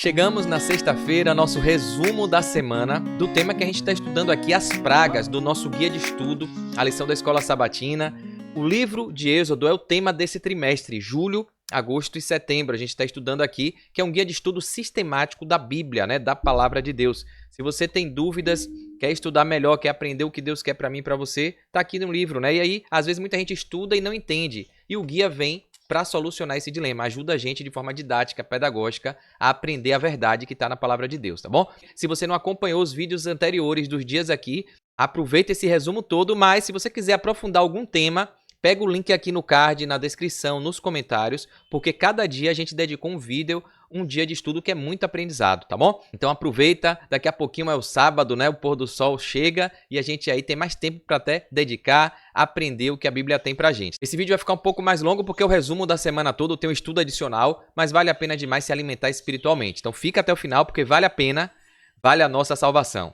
Chegamos na sexta-feira, nosso resumo da semana do tema que a gente está estudando aqui, as pragas, do nosso guia de estudo, a lição da Escola Sabatina. O livro de Êxodo é o tema desse trimestre, julho, agosto e setembro. A gente está estudando aqui, que é um guia de estudo sistemático da Bíblia, né, da Palavra de Deus. Se você tem dúvidas, quer estudar melhor, quer aprender o que Deus quer para mim e para você, está aqui no livro, né? E aí, às vezes, muita gente estuda e não entende. E o guia vem para solucionar esse dilema, ajuda a gente de forma didática, pedagógica, a aprender a verdade que está na Palavra de Deus, tá bom? Se você não acompanhou os vídeos anteriores dos dias aqui, aproveita esse resumo todo, mas se você quiser aprofundar algum tema, pega o link aqui no card, na descrição, nos comentários, porque cada dia a gente dedicou um vídeo, um dia de estudo que é muito aprendizado, tá bom? Então aproveita, daqui a pouquinho é o sábado, né? O pôr do sol chega e a gente aí tem mais tempo para até dedicar, aprender o que a Bíblia tem pra gente. Esse vídeo vai ficar um pouco mais longo porque o resumo da semana toda tem um estudo adicional, mas vale a pena demais se alimentar espiritualmente. Então fica até o final porque vale a pena, vale a nossa salvação.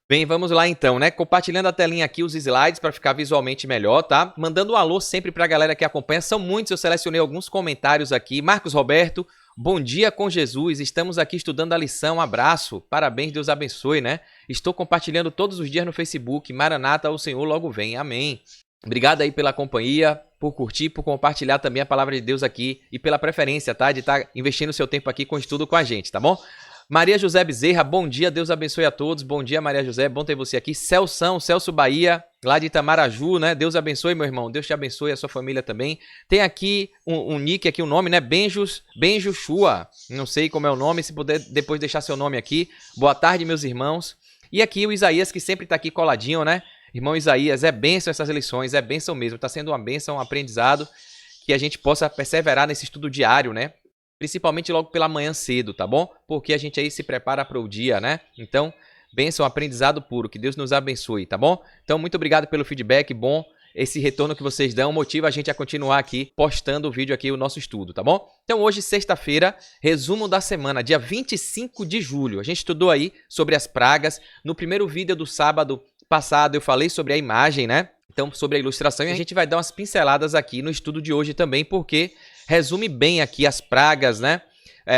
Bem, vamos lá então, né? Compartilhando a telinha aqui, os slides para ficar visualmente melhor, tá? Mandando um alô sempre para a galera que acompanha. São muitos, eu selecionei alguns comentários aqui. Marcos Roberto, bom dia com Jesus. Estamos aqui estudando a lição. Abraço. Parabéns, Deus abençoe, né? Estou compartilhando todos os dias no Facebook. Maranata, o Senhor logo vem. Amém. Obrigado aí pela companhia, por curtir, por compartilhar também a palavra de Deus aqui e pela preferência, tá? De estar investindo seu tempo aqui com estudo com a gente, tá bom? Maria José Bezerra, bom dia, Deus abençoe a todos. Bom dia, Maria José, bom ter você aqui. Celso Bahia, lá de Itamaraju, né? Deus abençoe, meu irmão. Deus te abençoe, a sua família também. Tem aqui um nick, aqui um nome, né? Benjushua. Não sei como é o nome, se puder depois deixar seu nome aqui. Boa tarde, meus irmãos. E aqui o Isaías, que sempre tá aqui coladinho, né? Irmão Isaías, é bênção essas lições, é bênção mesmo. Tá sendo uma bênção, um aprendizado, que a gente possa perseverar nesse estudo diário, né? Principalmente logo pela manhã cedo, tá bom? Porque a gente aí se prepara para o dia, né? Então, bênção, aprendizado puro, que Deus nos abençoe, tá bom? Então, muito obrigado pelo feedback, bom, esse retorno que vocês dão motiva a gente a continuar aqui postando o vídeo aqui, o nosso estudo, tá bom? Então, hoje, sexta-feira, resumo da semana, dia 25 de julho. A gente estudou aí sobre as pragas. No primeiro vídeo do sábado passado, eu falei sobre a imagem, né? Então, sobre a ilustração, e a gente vai dar umas pinceladas aqui no estudo de hoje também, porque resume bem aqui as pragas, né?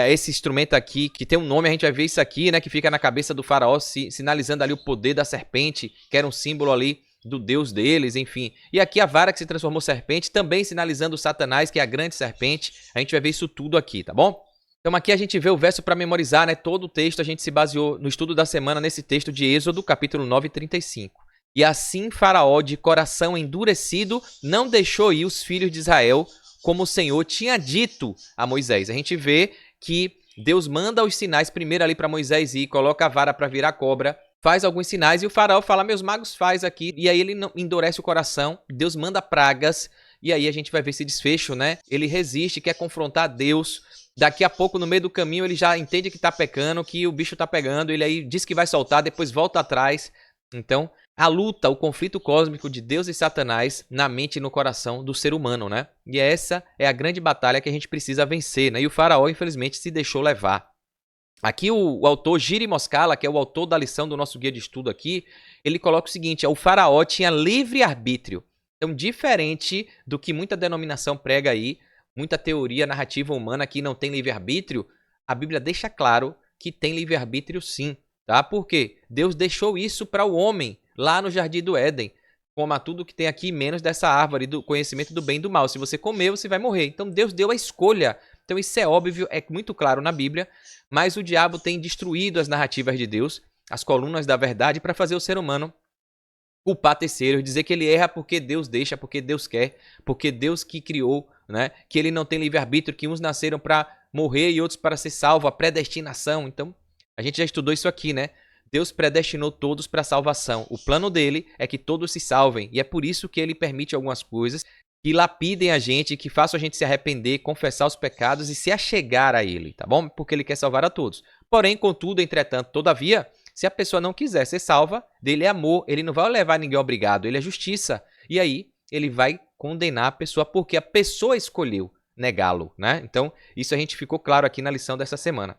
Esse instrumento aqui, que tem um nome, a gente vai ver isso aqui, né? Que fica na cabeça do faraó, sinalizando ali o poder da serpente, que era um símbolo ali do deus deles, enfim. E aqui a vara que se transformou serpente, também sinalizando o Satanás, que é a grande serpente. A gente vai ver isso tudo aqui, tá bom? Então aqui a gente vê o verso para memorizar, né? Todo o texto a gente se baseou no estudo da semana nesse texto de Êxodo, capítulo 9, 35. E assim Faraó, de coração endurecido, não deixou ir os filhos de Israel, como o Senhor tinha dito a Moisés. A gente vê que Deus manda os sinais primeiro ali para Moisés ir, coloca a vara para virar cobra, faz alguns sinais e o faraó fala, meus magos faz aqui. E aí ele endurece o coração, Deus manda pragas e aí a gente vai ver esse desfecho, né? Ele resiste, quer confrontar Deus. Daqui a pouco, no meio do caminho, ele já entende que tá pecando, que o bicho tá pegando, ele aí diz que vai soltar, depois volta atrás. Então, a luta, o conflito cósmico de Deus e Satanás na mente e no coração do ser humano, né? E essa é a grande batalha que a gente precisa vencer, né? E o faraó, infelizmente, se deixou levar. Aqui o autor Giri Moskala, que é o autor da lição do nosso guia de estudo aqui, ele coloca o seguinte, o faraó tinha livre-arbítrio. Então, diferente do que muita denominação prega aí, muita teoria narrativa humana que não tem livre-arbítrio, a Bíblia deixa claro que tem livre-arbítrio sim, tá? Por quê? Deus deixou isso para o homem, lá no Jardim do Éden, coma tudo que tem aqui, menos dessa árvore do conhecimento do bem e do mal. Se você comer, você vai morrer. Então Deus deu a escolha. Então isso é óbvio, é muito claro na Bíblia, mas o diabo tem destruído as narrativas de Deus, as colunas da verdade, para fazer o ser humano culpar terceiros, dizer que ele erra porque Deus deixa, porque Deus quer, porque Deus que criou, né? Que ele não tem livre-arbítrio, que uns nasceram para morrer e outros para ser salvo, a predestinação. Então, a gente já estudou isso aqui, né? Deus predestinou todos para a salvação. O plano dele é que todos se salvem. E é por isso que ele permite algumas coisas que lapidem a gente, que façam a gente se arrepender, confessar os pecados e se achegar a ele, tá bom? Porque ele quer salvar a todos. Porém, contudo, entretanto, todavia, se a pessoa não quiser ser salva, dele é amor, ele não vai levar ninguém obrigado, ele é justiça. E aí, ele vai condenar a pessoa porque a pessoa escolheu negá-lo, né? Então, isso a gente ficou claro aqui na lição dessa semana.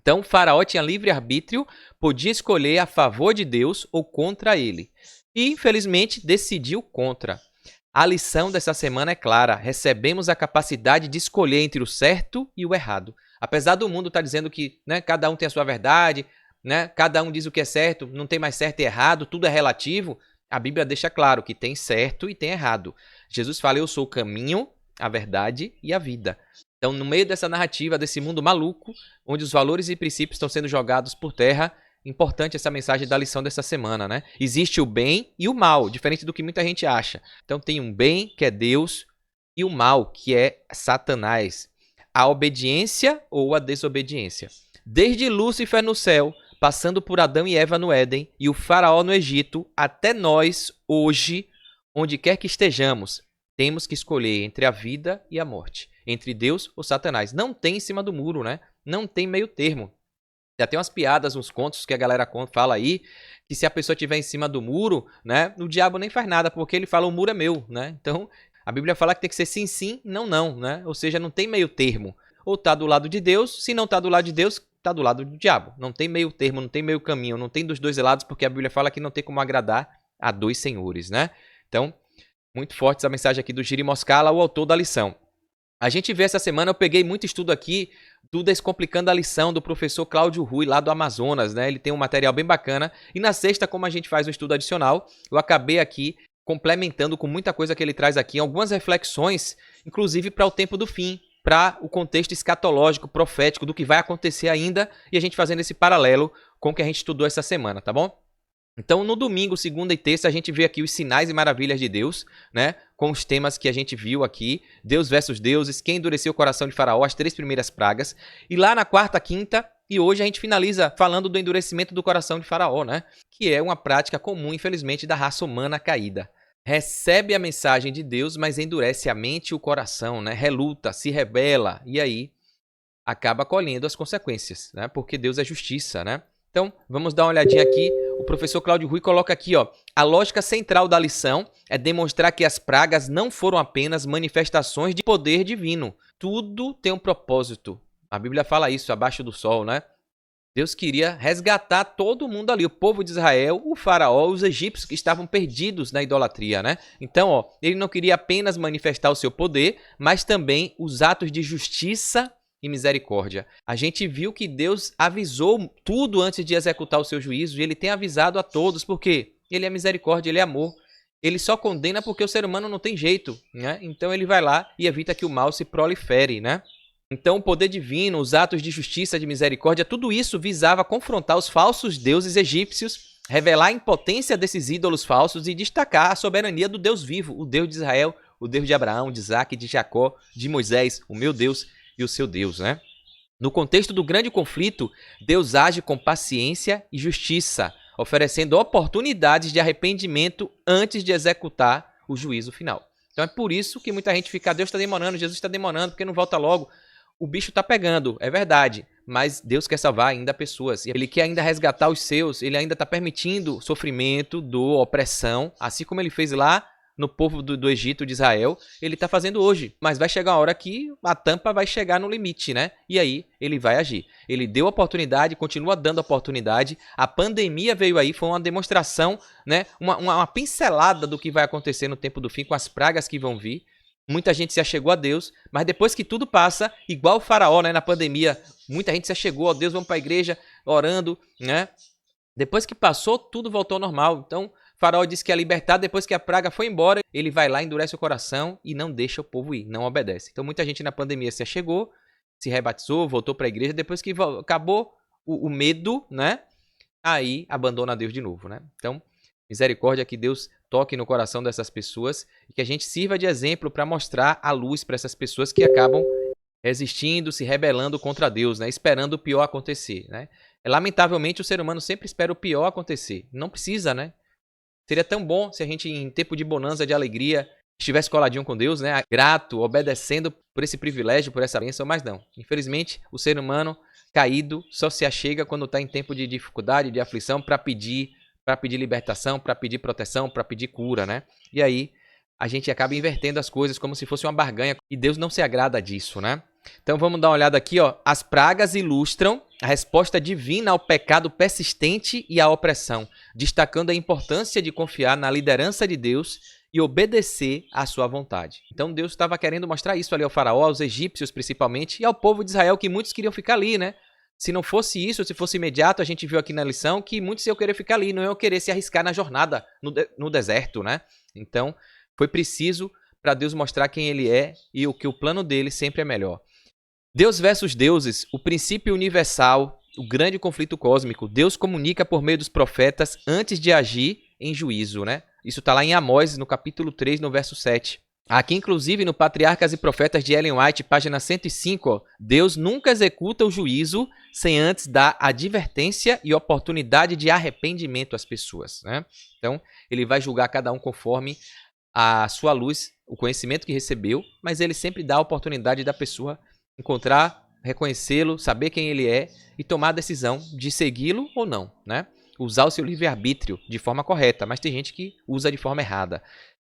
Então, o faraó tinha livre-arbítrio, podia escolher a favor de Deus ou contra ele. E, infelizmente, decidiu contra. A lição dessa semana é clara. Recebemos a capacidade de escolher entre o certo e o errado. Apesar do mundo estar dizendo que, né, cada um tem a sua verdade, né, cada um diz o que é certo, não tem mais certo e errado, tudo é relativo, a Bíblia deixa claro que tem certo e tem errado. Jesus fala, eu sou o caminho, a verdade e a vida. Então, no meio dessa narrativa, desse mundo maluco, onde os valores e princípios estão sendo jogados por terra, importante essa mensagem da lição dessa semana, né? Existe o bem e o mal, diferente do que muita gente acha. Então tem um bem, que é Deus, e o mal, que é Satanás. A obediência ou a desobediência. Desde Lúcifer no céu, passando por Adão e Eva no Éden, e o faraó no Egito, até nós, hoje, onde quer que estejamos, temos que escolher entre a vida e a morte. Entre Deus ou Satanás. Não tem em cima do muro, né? Não tem meio termo. Já tem umas piadas, uns contos que a galera fala aí, que se a pessoa estiver em cima do muro, né, o diabo nem faz nada, porque ele fala, o muro é meu, né? Então, a Bíblia fala que tem que ser sim, sim, não, não, né? Ou seja, não tem meio termo. Ou tá do lado de Deus, se não tá do lado de Deus, tá do lado do diabo. Não tem meio termo, não tem meio caminho, não tem dos dois lados, porque a Bíblia fala que não tem como agradar a dois senhores, né? Então, muito forte essa mensagem aqui do Giri Moscala, o autor da lição. A gente vê essa semana, eu peguei muito estudo aqui do Descomplicando a Lição do professor Cláudio Rui, lá do Amazonas, né? Ele tem um material bem bacana. E na sexta, como a gente faz um estudo adicional, eu acabei aqui complementando com muita coisa que ele traz aqui, algumas reflexões, inclusive para o tempo do fim, para o contexto escatológico, profético, do que vai acontecer ainda, e a gente fazendo esse paralelo com o que a gente estudou essa semana, tá bom? Então, no domingo, segunda e terça, a gente vê aqui os sinais e maravilhas de Deus, né? Com os temas que a gente viu aqui, Deus versus deuses, quem endureceu o coração de Faraó, as 3 primeiras pragas. E lá na quarta, quinta e hoje a gente finaliza falando do endurecimento do coração de Faraó, né? Que é uma prática comum, infelizmente, da raça humana caída. Recebe a mensagem de Deus, mas endurece a mente e o coração, né? Reluta, se rebela e aí acaba colhendo as consequências, né? Porque Deus é justiça, né? Então, vamos dar uma olhadinha aqui. O professor Cláudio Rui coloca aqui, ó, a lógica central da lição é demonstrar que as pragas não foram apenas manifestações de poder divino. Tudo tem um propósito. A Bíblia fala isso, abaixo do sol, né? Deus queria resgatar todo mundo ali, o povo de Israel, o faraó, os egípcios que estavam perdidos na idolatria, né? Então, ó, ele não queria apenas manifestar o seu poder, mas também os atos de justiça e misericórdia. A gente viu que Deus avisou tudo antes de executar o seu juízo, e ele tem avisado a todos, porque ele é misericórdia, ele é amor. Ele só condena porque o ser humano não tem jeito, né? Então ele vai lá e evita que o mal se prolifere, né? Então o poder divino, os atos de justiça, de misericórdia, tudo isso visava confrontar os falsos deuses egípcios, revelar a impotência desses ídolos falsos e destacar a soberania do Deus vivo, o Deus de Israel, o Deus de Abraão, de Isaac, de Jacó, de Moisés, o meu Deus e o seu Deus, né? No contexto do grande conflito, Deus age com paciência e justiça, oferecendo oportunidades de arrependimento antes de executar o juízo final. Então é por isso que muita gente fica, Deus está demorando, Jesus está demorando, porque não volta logo. O bicho está pegando, é verdade, mas Deus quer salvar ainda pessoas. Ele quer ainda resgatar os seus, ele ainda está permitindo sofrimento, dor, opressão, assim como ele fez lá no povo do Egito, de Israel, ele está fazendo hoje. Mas vai chegar uma hora que a tampa vai chegar no limite, né? E aí ele vai agir. Ele deu oportunidade, continua dando oportunidade. A pandemia veio aí, foi uma demonstração, né? Uma pincelada do que vai acontecer no tempo do fim, com as pragas que vão vir. Muita gente se achegou a Deus, mas depois que tudo passa, igual o faraó, né, na pandemia, muita gente se achegou a Deus, vamos para a igreja orando, né? Depois que passou, tudo voltou ao normal. Então, Faraó disse que ia libertar, depois que a praga foi embora, ele vai lá, endurece o coração e não deixa o povo ir, não obedece. Então muita gente na pandemia se achegou, se rebatizou, voltou para a igreja, depois que acabou o medo, né? Aí abandona Deus de novo, né? Então, misericórdia, que Deus toque no coração dessas pessoas e que a gente sirva de exemplo para mostrar a luz para essas pessoas que acabam resistindo, se rebelando contra Deus, né? Esperando o pior acontecer, né? Lamentavelmente, o ser humano sempre espera o pior acontecer. Não precisa, né? Seria tão bom se a gente, em tempo de bonança, de alegria, estivesse coladinho com Deus, né? Grato, obedecendo por esse privilégio, por essa bênção, mas não. Infelizmente, o ser humano caído só se achega quando está em tempo de dificuldade, de aflição, para pedir libertação, para pedir proteção, para pedir cura, né? E aí, a gente acaba invertendo as coisas como se fosse uma barganha, e Deus não se agrada disso, né? Então vamos dar uma olhada aqui, ó. As pragas ilustram a resposta divina ao pecado persistente e à opressão, destacando a importância de confiar na liderança de Deus e obedecer à sua vontade. Então Deus estava querendo mostrar isso ali ao faraó, aos egípcios principalmente, e ao povo de Israel, que muitos queriam ficar ali, né? Se não fosse isso, se fosse imediato, a gente viu aqui na lição que muitos iam querer ficar ali, não iam querer se arriscar na jornada no deserto, né? Então foi preciso para Deus mostrar quem ele é e o que o plano dele sempre é melhor. Deus versus deuses, o princípio universal, o grande conflito cósmico. Deus comunica por meio dos profetas antes de agir em juízo, né? Isso está lá em Amós, no capítulo 3, no verso 7. Aqui, inclusive, no Patriarcas e Profetas de Ellen White, página 105, ó, Deus nunca executa o juízo sem antes dar advertência e oportunidade de arrependimento às pessoas, né? Então, ele vai julgar cada um conforme a sua luz, o conhecimento que recebeu, mas ele sempre dá a oportunidade da pessoa encontrar, reconhecê-lo, saber quem ele é e tomar a decisão de segui-lo ou não, né? Usar o seu livre-arbítrio de forma correta, mas tem gente que usa de forma errada.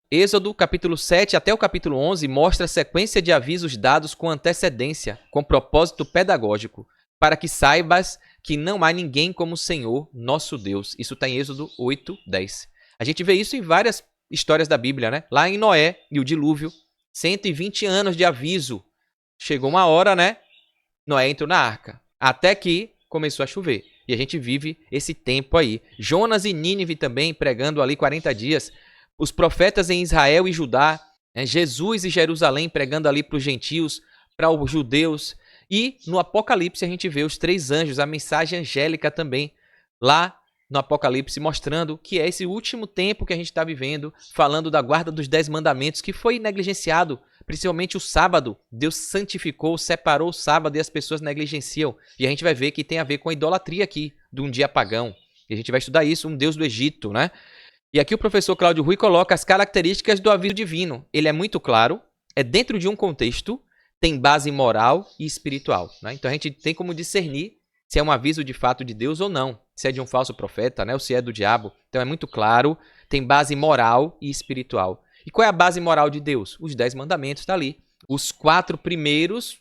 Êxodo, capítulo 7 até o capítulo 11, mostra a sequência de avisos dados com antecedência, com propósito pedagógico, para que saibas que não há ninguém como o Senhor, nosso Deus. Isso está em Êxodo 8, 10. A gente vê isso em várias histórias da Bíblia, né? Lá em Noé e o dilúvio, 120 anos de aviso. Chegou uma hora, né? Noé entrou na arca, até que começou a chover. E a gente vive esse tempo aí. Jonas e Nínive também, pregando ali 40 dias. Os profetas em Israel e Judá. Né? Jesus e Jerusalém, pregando ali para os gentios, para os judeus. E no Apocalipse a gente vê os 3 anjos, a mensagem angélica também. Lá no Apocalipse, mostrando que é esse último tempo que a gente está vivendo, falando da guarda dos 10 mandamentos, que foi negligenciado, principalmente o sábado. Deus santificou, separou o sábado e as pessoas negligenciam. E a gente vai ver que tem a ver com a idolatria aqui, de um dia pagão. E a gente vai estudar isso, um deus do Egito, né? E aqui o professor Cláudio Rui coloca as características do aviso divino. Ele é muito claro, é dentro de um contexto, tem base moral e espiritual, né? Então a gente tem como discernir se é um aviso de fato de Deus ou não, se é de um falso profeta, né, ou se é do diabo. Então é muito claro, tem base moral e espiritual. E qual é a base moral de Deus? Os 10 mandamentos estão ali. Os 4 primeiros,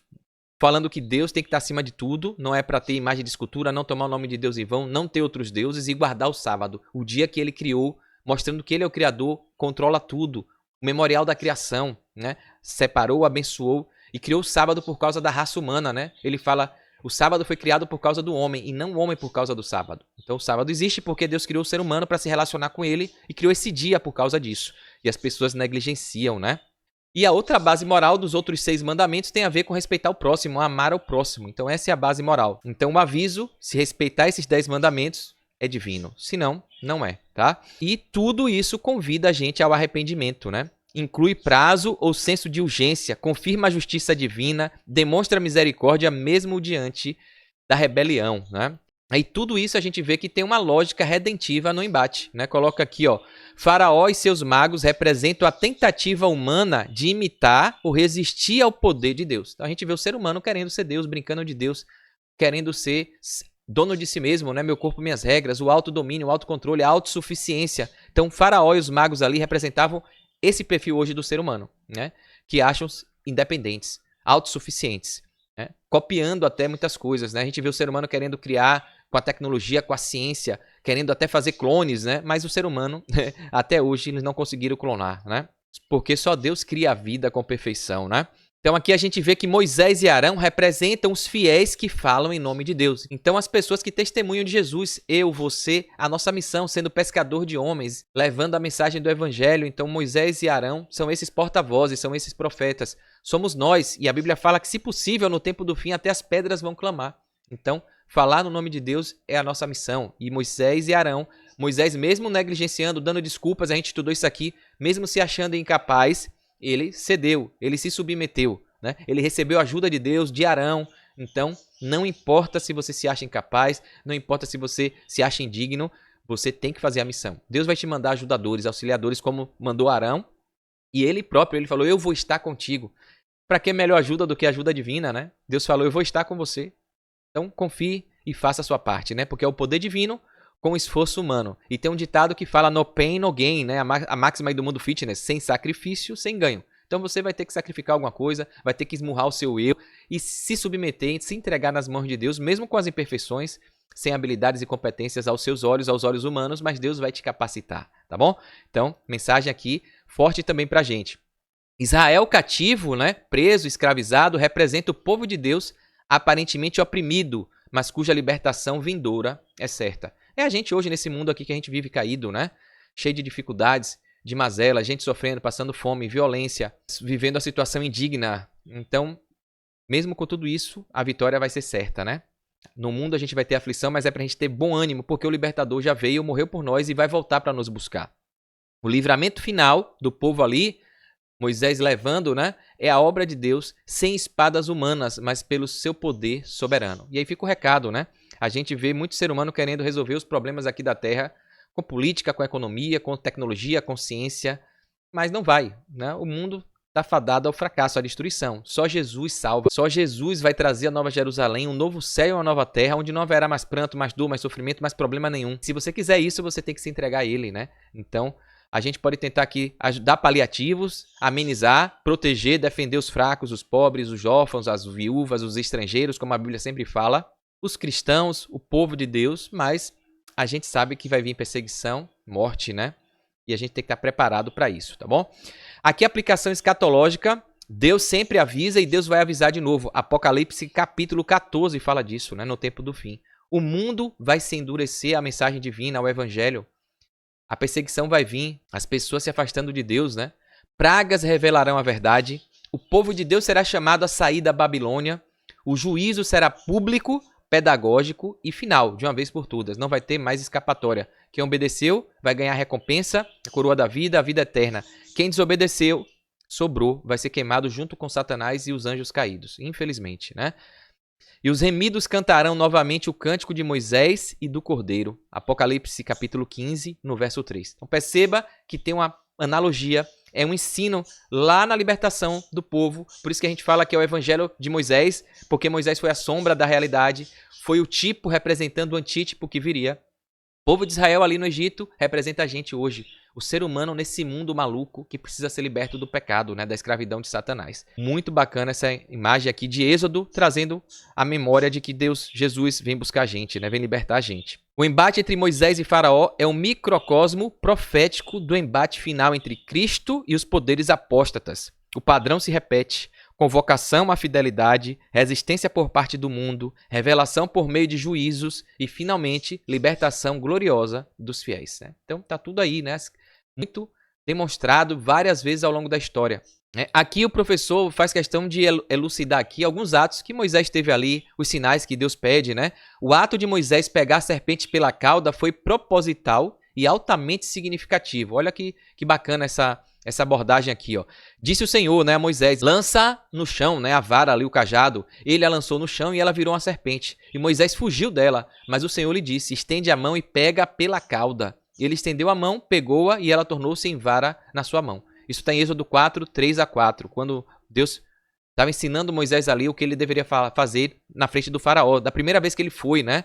falando que Deus tem que estar acima de tudo, não é para ter imagem de escultura, não tomar o nome de Deus em vão, não ter outros deuses e guardar o sábado, o dia que ele criou, mostrando que ele é o Criador, controla tudo, o memorial da criação, né? Separou, abençoou e criou o sábado por causa da raça humana, né? Ele fala, o sábado foi criado por causa do homem e não o homem por causa do sábado. Então o sábado existe porque Deus criou o ser humano para se relacionar com ele e criou esse dia por causa disso. E as pessoas negligenciam, né? E a outra base moral dos outros 6 mandamentos tem a ver com respeitar o próximo, amar ao próximo. Então essa é a base moral. Então o aviso, se respeitar esses 10 mandamentos, é divino. Se não, não é, tá? E tudo isso convida a gente ao arrependimento, né? Inclui prazo ou senso de urgência, confirma a justiça divina, demonstra misericórdia mesmo diante da rebelião, né? Aí tudo isso a gente vê que tem uma lógica redentiva no embate, né? Coloca aqui, ó, Faraó e seus magos representam a tentativa humana de imitar ou resistir ao poder de Deus. Então a gente vê o ser humano querendo ser Deus, brincando de Deus, querendo ser dono de si mesmo, né? Meu corpo, minhas regras, o autodomínio, o autocontrole, a autossuficiência. Então Faraó e os magos ali representavam esse perfil hoje do ser humano, né? Que acham-se independentes, autossuficientes, né? Copiando até muitas coisas, né? A gente vê o ser humano querendo criar com a tecnologia, com a ciência, querendo até fazer clones, né? Mas o ser humano, até hoje, eles não conseguiram clonar, né? Porque só Deus cria a vida com perfeição, né? Então aqui a gente vê que Moisés e Arão representam os fiéis que falam em nome de Deus. Então as pessoas que testemunham de Jesus, eu, você, a nossa missão sendo pescador de homens, levando a mensagem do evangelho. Então Moisés e Arão são esses porta-vozes, são esses profetas. Somos nós, e a Bíblia fala que se possível no tempo do fim até as pedras vão clamar. Então falar no nome de Deus é a nossa missão. E Moisés e Arão, Moisés mesmo negligenciando, dando desculpas, a gente estudou isso aqui, mesmo se achando incapaz, ele cedeu, ele se submeteu, né? Ele recebeu a ajuda de Deus, de Arão. Então, não importa se você se acha incapaz, não importa se você se acha indigno, você tem que fazer a missão. Deus vai te mandar ajudadores, auxiliadores, como mandou Arão. E ele próprio, ele falou, eu vou estar contigo. Para que melhor ajuda do que a ajuda divina, né? Deus falou, eu vou estar com você. Então, confie e faça a sua parte, né? Porque é o poder divino com esforço humano. E tem um ditado que fala no pain, no gain, né? A máxima aí do mundo fitness, sem sacrifício, sem ganho. Então você vai ter que sacrificar alguma coisa, vai ter que esmurrar o seu eu. e se submeter, se entregar nas mãos de Deus, mesmo com as imperfeições, sem habilidades e competências aos seus olhos, aos olhos humanos, mas Deus vai te capacitar, tá bom? Então, mensagem aqui forte também pra gente. Israel cativo, né, preso, escravizado, representa o povo de Deus aparentemente oprimido, mas cuja libertação vindoura é certa. É a gente hoje nesse mundo aqui que a gente vive caído, né? Cheio de dificuldades, de mazela, gente sofrendo, passando fome, violência, vivendo a situação indigna. Então, mesmo com tudo isso, a vitória vai ser certa, né? No mundo a gente vai ter aflição, mas é pra gente ter bom ânimo, porque o libertador já veio, morreu por nós e vai voltar para nos buscar. O livramento final do povo ali, Moisés levando, né, é a obra de Deus sem espadas humanas, mas pelo seu poder soberano. E aí fica o recado, né? A gente vê muito ser humano querendo resolver os problemas aqui da Terra com política, com economia, com tecnologia, com ciência, mas não vai, né? O mundo está fadado ao fracasso, à destruição. Só Jesus salva. Só Jesus vai trazer a nova Jerusalém, um novo céu e uma nova terra, onde não haverá mais pranto, mais dor, mais sofrimento, mais problema nenhum. Se você quiser isso, você tem que se entregar a Ele, né? Então, a gente pode tentar aqui dar paliativos, amenizar, proteger, defender os fracos, os pobres, os órfãos, as viúvas, os estrangeiros, como a Bíblia sempre fala, os cristãos, o povo de Deus, mas a gente sabe que vai vir perseguição, morte, né? E a gente tem que estar preparado para isso, tá bom? Aqui a aplicação escatológica, Deus sempre avisa e Deus vai avisar de novo. Apocalipse capítulo 14 fala disso, né? No tempo do fim. O mundo vai se endurecer à mensagem divina, ao evangelho. A perseguição vai vir, as pessoas se afastando de Deus, né? Pragas revelarão a verdade. O povo de Deus será chamado a sair da Babilônia. O juízo será público, pedagógico e final, de uma vez por todas. Não vai ter mais escapatória. Quem obedeceu vai ganhar a recompensa, a coroa da vida, a vida eterna. Quem desobedeceu, sobrou, vai ser queimado junto com Satanás e os anjos caídos, infelizmente, né? E os remidos cantarão novamente o cântico de Moisés e do Cordeiro. Apocalipse capítulo 15, no verso 3. Então perceba que tem uma analogia, é um ensino lá na libertação do povo. Por isso que a gente fala que é o evangelho de Moisés, porque Moisés foi a sombra da realidade, foi o tipo representando o antítipo que viria. O povo de Israel ali no Egito representa a gente hoje, o ser humano nesse mundo maluco que precisa ser liberto do pecado, né, da escravidão de Satanás. Muito bacana essa imagem aqui de Êxodo, trazendo a memória de que Deus, Jesus, vem buscar a gente, né, vem libertar a gente. O embate entre Moisés e Faraó é um microcosmo profético do embate final entre Cristo e os poderes apóstatas. O padrão se repete. Convocação à fidelidade, resistência por parte do mundo, revelação por meio de juízos e, finalmente, libertação gloriosa dos fiéis. Né? Então, tá tudo aí, né? Muito demonstrado várias vezes ao longo da história. Aqui o professor faz questão de elucidar aqui alguns atos que Moisés teve ali, os sinais que Deus pede, né? O ato de Moisés pegar a serpente pela cauda foi proposital e altamente significativo. Olha que bacana essa abordagem aqui, ó. Disse o Senhor, né, a Moisés, lança no chão, né, a vara ali, o cajado. Ele a lançou no chão e ela virou uma serpente. E Moisés fugiu dela, mas o Senhor lhe disse, estende a mão e pega pela cauda. Ele estendeu a mão, pegou-a e ela tornou-se em vara na sua mão. Isso está em Êxodo 4, 3-4, quando Deus estava ensinando Moisés ali o que ele deveria fazer na frente do faraó. Da primeira vez que ele foi, né,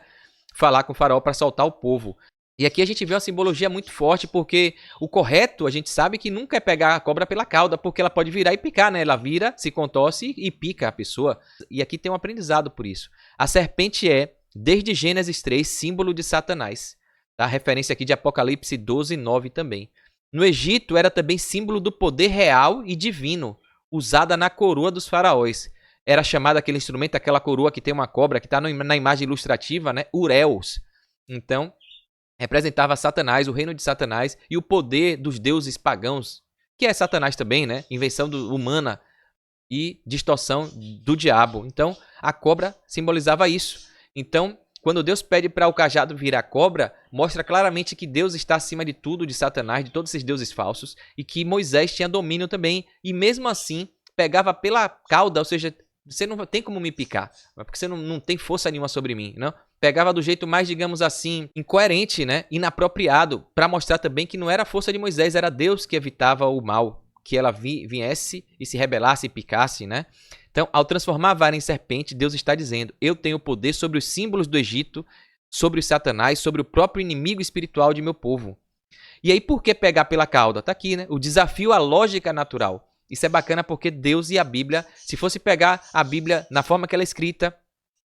falar com o faraó para soltar o povo. E aqui a gente vê uma simbologia muito forte, porque o correto, a gente sabe que nunca é pegar a cobra pela cauda, porque ela pode virar e picar, né? Ela vira, se contorce e pica a pessoa. E aqui tem um aprendizado por isso. A serpente é, desde Gênesis 3, símbolo de Satanás. Tá? Referência aqui de Apocalipse 12, 9 também. No Egito era também símbolo do poder real e divino, usada na coroa dos faraós. Era chamado aquele instrumento, aquela coroa que tem uma cobra, que está na imagem ilustrativa, né? Ureus. Então, representava Satanás, o reino de Satanás e o poder dos deuses pagãos, que é Satanás também, né? Invenção humana e distorção do diabo. Então, a cobra simbolizava isso. Então, quando Deus pede para o cajado virar cobra, mostra claramente que Deus está acima de tudo, de Satanás, de todos esses deuses falsos, e que Moisés tinha domínio também, e mesmo assim, pegava pela cauda, ou seja, você não tem como me picar, porque você não tem força nenhuma sobre mim, não? Pegava do jeito mais, digamos assim, incoerente, né? Inapropriado, para mostrar também que não era a força de Moisés, era Deus que evitava o mal, que ela viesse e se rebelasse e picasse, né? Então, ao transformar a vara em serpente, Deus está dizendo, eu tenho poder sobre os símbolos do Egito, sobre os Satanás, sobre o próprio inimigo espiritual de meu povo. E aí, por que pegar pela cauda? Está aqui, né? O desafio à lógica natural. Isso é bacana porque Deus e a Bíblia, se fosse pegar a Bíblia na forma que ela é escrita,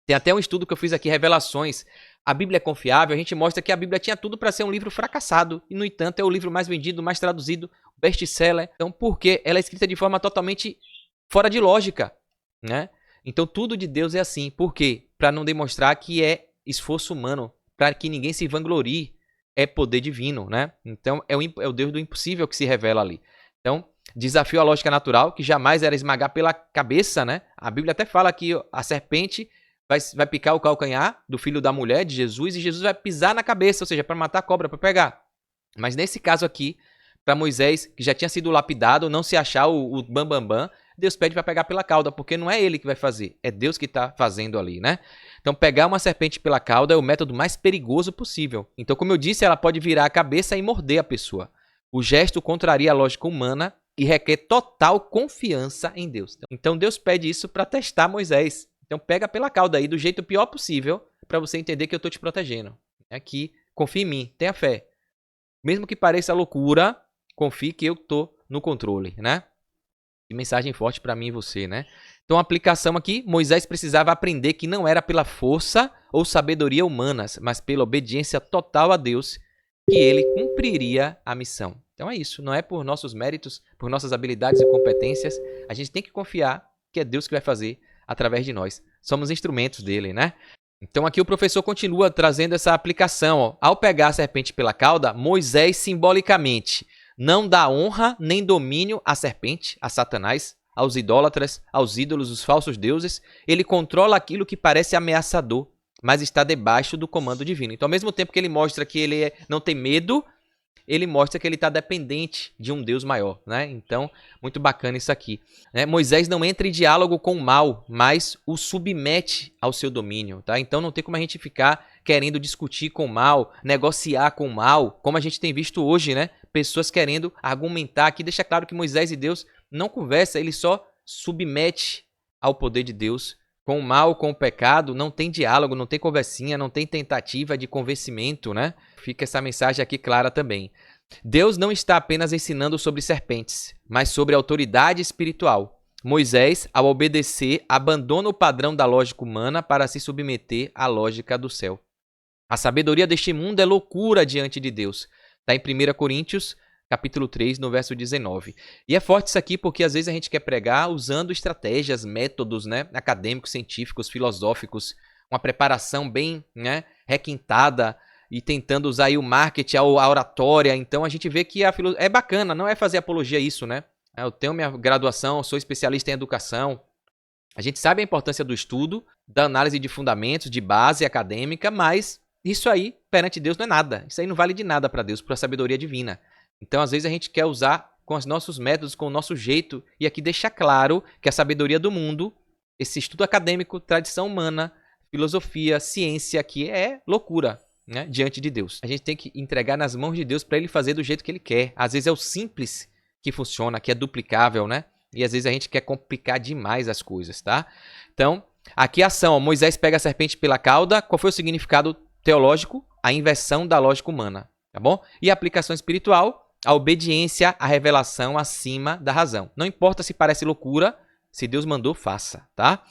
tem até um estudo que eu fiz aqui, Revelações, a Bíblia é confiável, a gente mostra que a Bíblia tinha tudo para ser um livro fracassado, e no entanto é o livro mais vendido, mais traduzido, best-seller. Então por quê? Ela é escrita de forma totalmente fora de lógica, né? Então tudo de Deus é assim. Por quê? Para não demonstrar que é esforço humano, para que ninguém se vanglorie, é poder divino, né? Então é o Deus do impossível que se revela ali. Então, desafio à lógica natural, que jamais era esmagar pela cabeça, né? A Bíblia até fala que a serpente vai picar o calcanhar do filho da mulher, de Jesus, e Jesus vai pisar na cabeça, ou seja, para matar a cobra, para pegar. Mas nesse caso aqui, para Moisés, que já tinha sido lapidado, não se achar o bambambam, Deus pede para pegar pela cauda, porque não é ele que vai fazer, é Deus que está fazendo ali, né? Então, pegar uma serpente pela cauda é o método mais perigoso possível. Então, como eu disse, ela pode virar a cabeça e morder a pessoa. O gesto contraria a lógica humana e requer total confiança em Deus. Então, Deus pede isso para testar Moisés. Então, pega pela cauda aí do jeito pior possível para você entender que eu estou te protegendo. Aqui, confie em mim, tenha fé. Mesmo que pareça loucura, confie que eu estou no controle, né? Que mensagem forte para mim e você, né? Então, a aplicação aqui, Moisés precisava aprender que não era pela força ou sabedoria humanas, mas pela obediência total a Deus que ele cumpriria a missão. Então é isso, não é por nossos méritos, por nossas habilidades e competências, a gente tem que confiar que é Deus que vai fazer através de nós. Somos instrumentos dele, né? Então aqui o professor continua trazendo essa aplicação. Ó. Ao pegar a serpente pela cauda, Moisés simbolicamente não dá honra nem domínio à serpente, a Satanás, aos idólatras, aos ídolos, os falsos deuses. Ele controla aquilo que parece ameaçador, mas está debaixo do comando divino. Então, ao mesmo tempo que ele mostra que ele não tem medo, ele mostra que ele está dependente de um Deus maior, né? Então, muito bacana isso aqui. Né? Moisés não entra em diálogo com o mal, mas o submete ao seu domínio, tá? Então, não tem como a gente ficar querendo discutir com o mal, negociar com o mal, como a gente tem visto hoje, né? Pessoas querendo argumentar aqui. Deixa claro que Moisés e Deus não conversam, ele só submete ao poder de Deus. Com o mal, com o pecado, não tem diálogo, não tem conversinha, não tem tentativa de convencimento, né? Fica essa mensagem aqui clara também. Deus não está apenas ensinando sobre serpentes, mas sobre autoridade espiritual. Moisés, ao obedecer, abandona o padrão da lógica humana para se submeter à lógica do céu. A sabedoria deste mundo é loucura diante de Deus. Está em 1 Coríntios, capítulo 3, no verso 19. E é forte isso aqui porque às vezes a gente quer pregar usando estratégias, métodos, né, acadêmicos, científicos, filosóficos, uma preparação bem, né, requintada e tentando usar aí o marketing, a oratória. Então a gente vê que é bacana, não é fazer apologia a isso, né? Eu tenho minha graduação, sou especialista em educação. A gente sabe a importância do estudo, da análise de fundamentos, de base acadêmica, mas isso aí, perante Deus, não é nada. Isso aí não vale de nada para Deus, para a sabedoria divina. Então, às vezes, a gente quer usar com os nossos métodos, com o nosso jeito, e aqui deixa claro que a sabedoria do mundo, esse estudo acadêmico, tradição humana, filosofia, ciência aqui é loucura, né, diante de Deus. A gente tem que entregar nas mãos de Deus para ele fazer do jeito que ele quer. Às vezes é o simples que funciona, que é duplicável, né? E às vezes a gente quer complicar demais as coisas, tá? Então, aqui a ação, ó, Moisés pega a serpente pela cauda. Qual foi o significado teológico? A inversão da lógica humana, tá bom? E a aplicação espiritual, a obediência à revelação acima da razão. Não importa se parece loucura, se Deus mandou, faça, tá?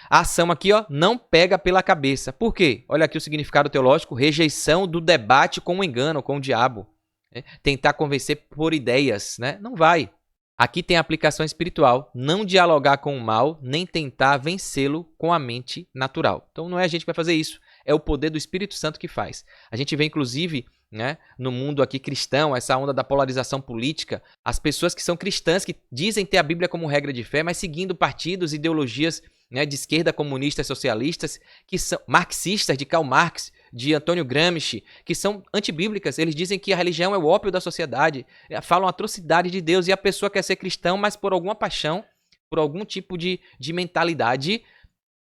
A ação aqui, ó, não pega pela cabeça. Por quê? Olha aqui o significado teológico, rejeição do debate com o engano, com o diabo. Né? Tentar convencer por ideias, né? Não vai. Aqui tem a aplicação espiritual, não dialogar com o mal, nem tentar vencê-lo com a mente natural. Então não é a gente que vai fazer isso, é o poder do Espírito Santo que faz. A gente vê, inclusive, né, no mundo aqui cristão, essa onda da polarização política, as pessoas que são cristãs, que dizem ter a Bíblia como regra de fé, mas seguindo partidos, ideologias, né, de esquerda, comunistas, socialistas, que são marxistas, de Karl Marx, de Antônio Gramsci, que são antibíblicas. Eles dizem que a religião é o ópio da sociedade, falam atrocidade de Deus, e a pessoa quer ser cristão, mas por alguma paixão, por algum tipo de mentalidade,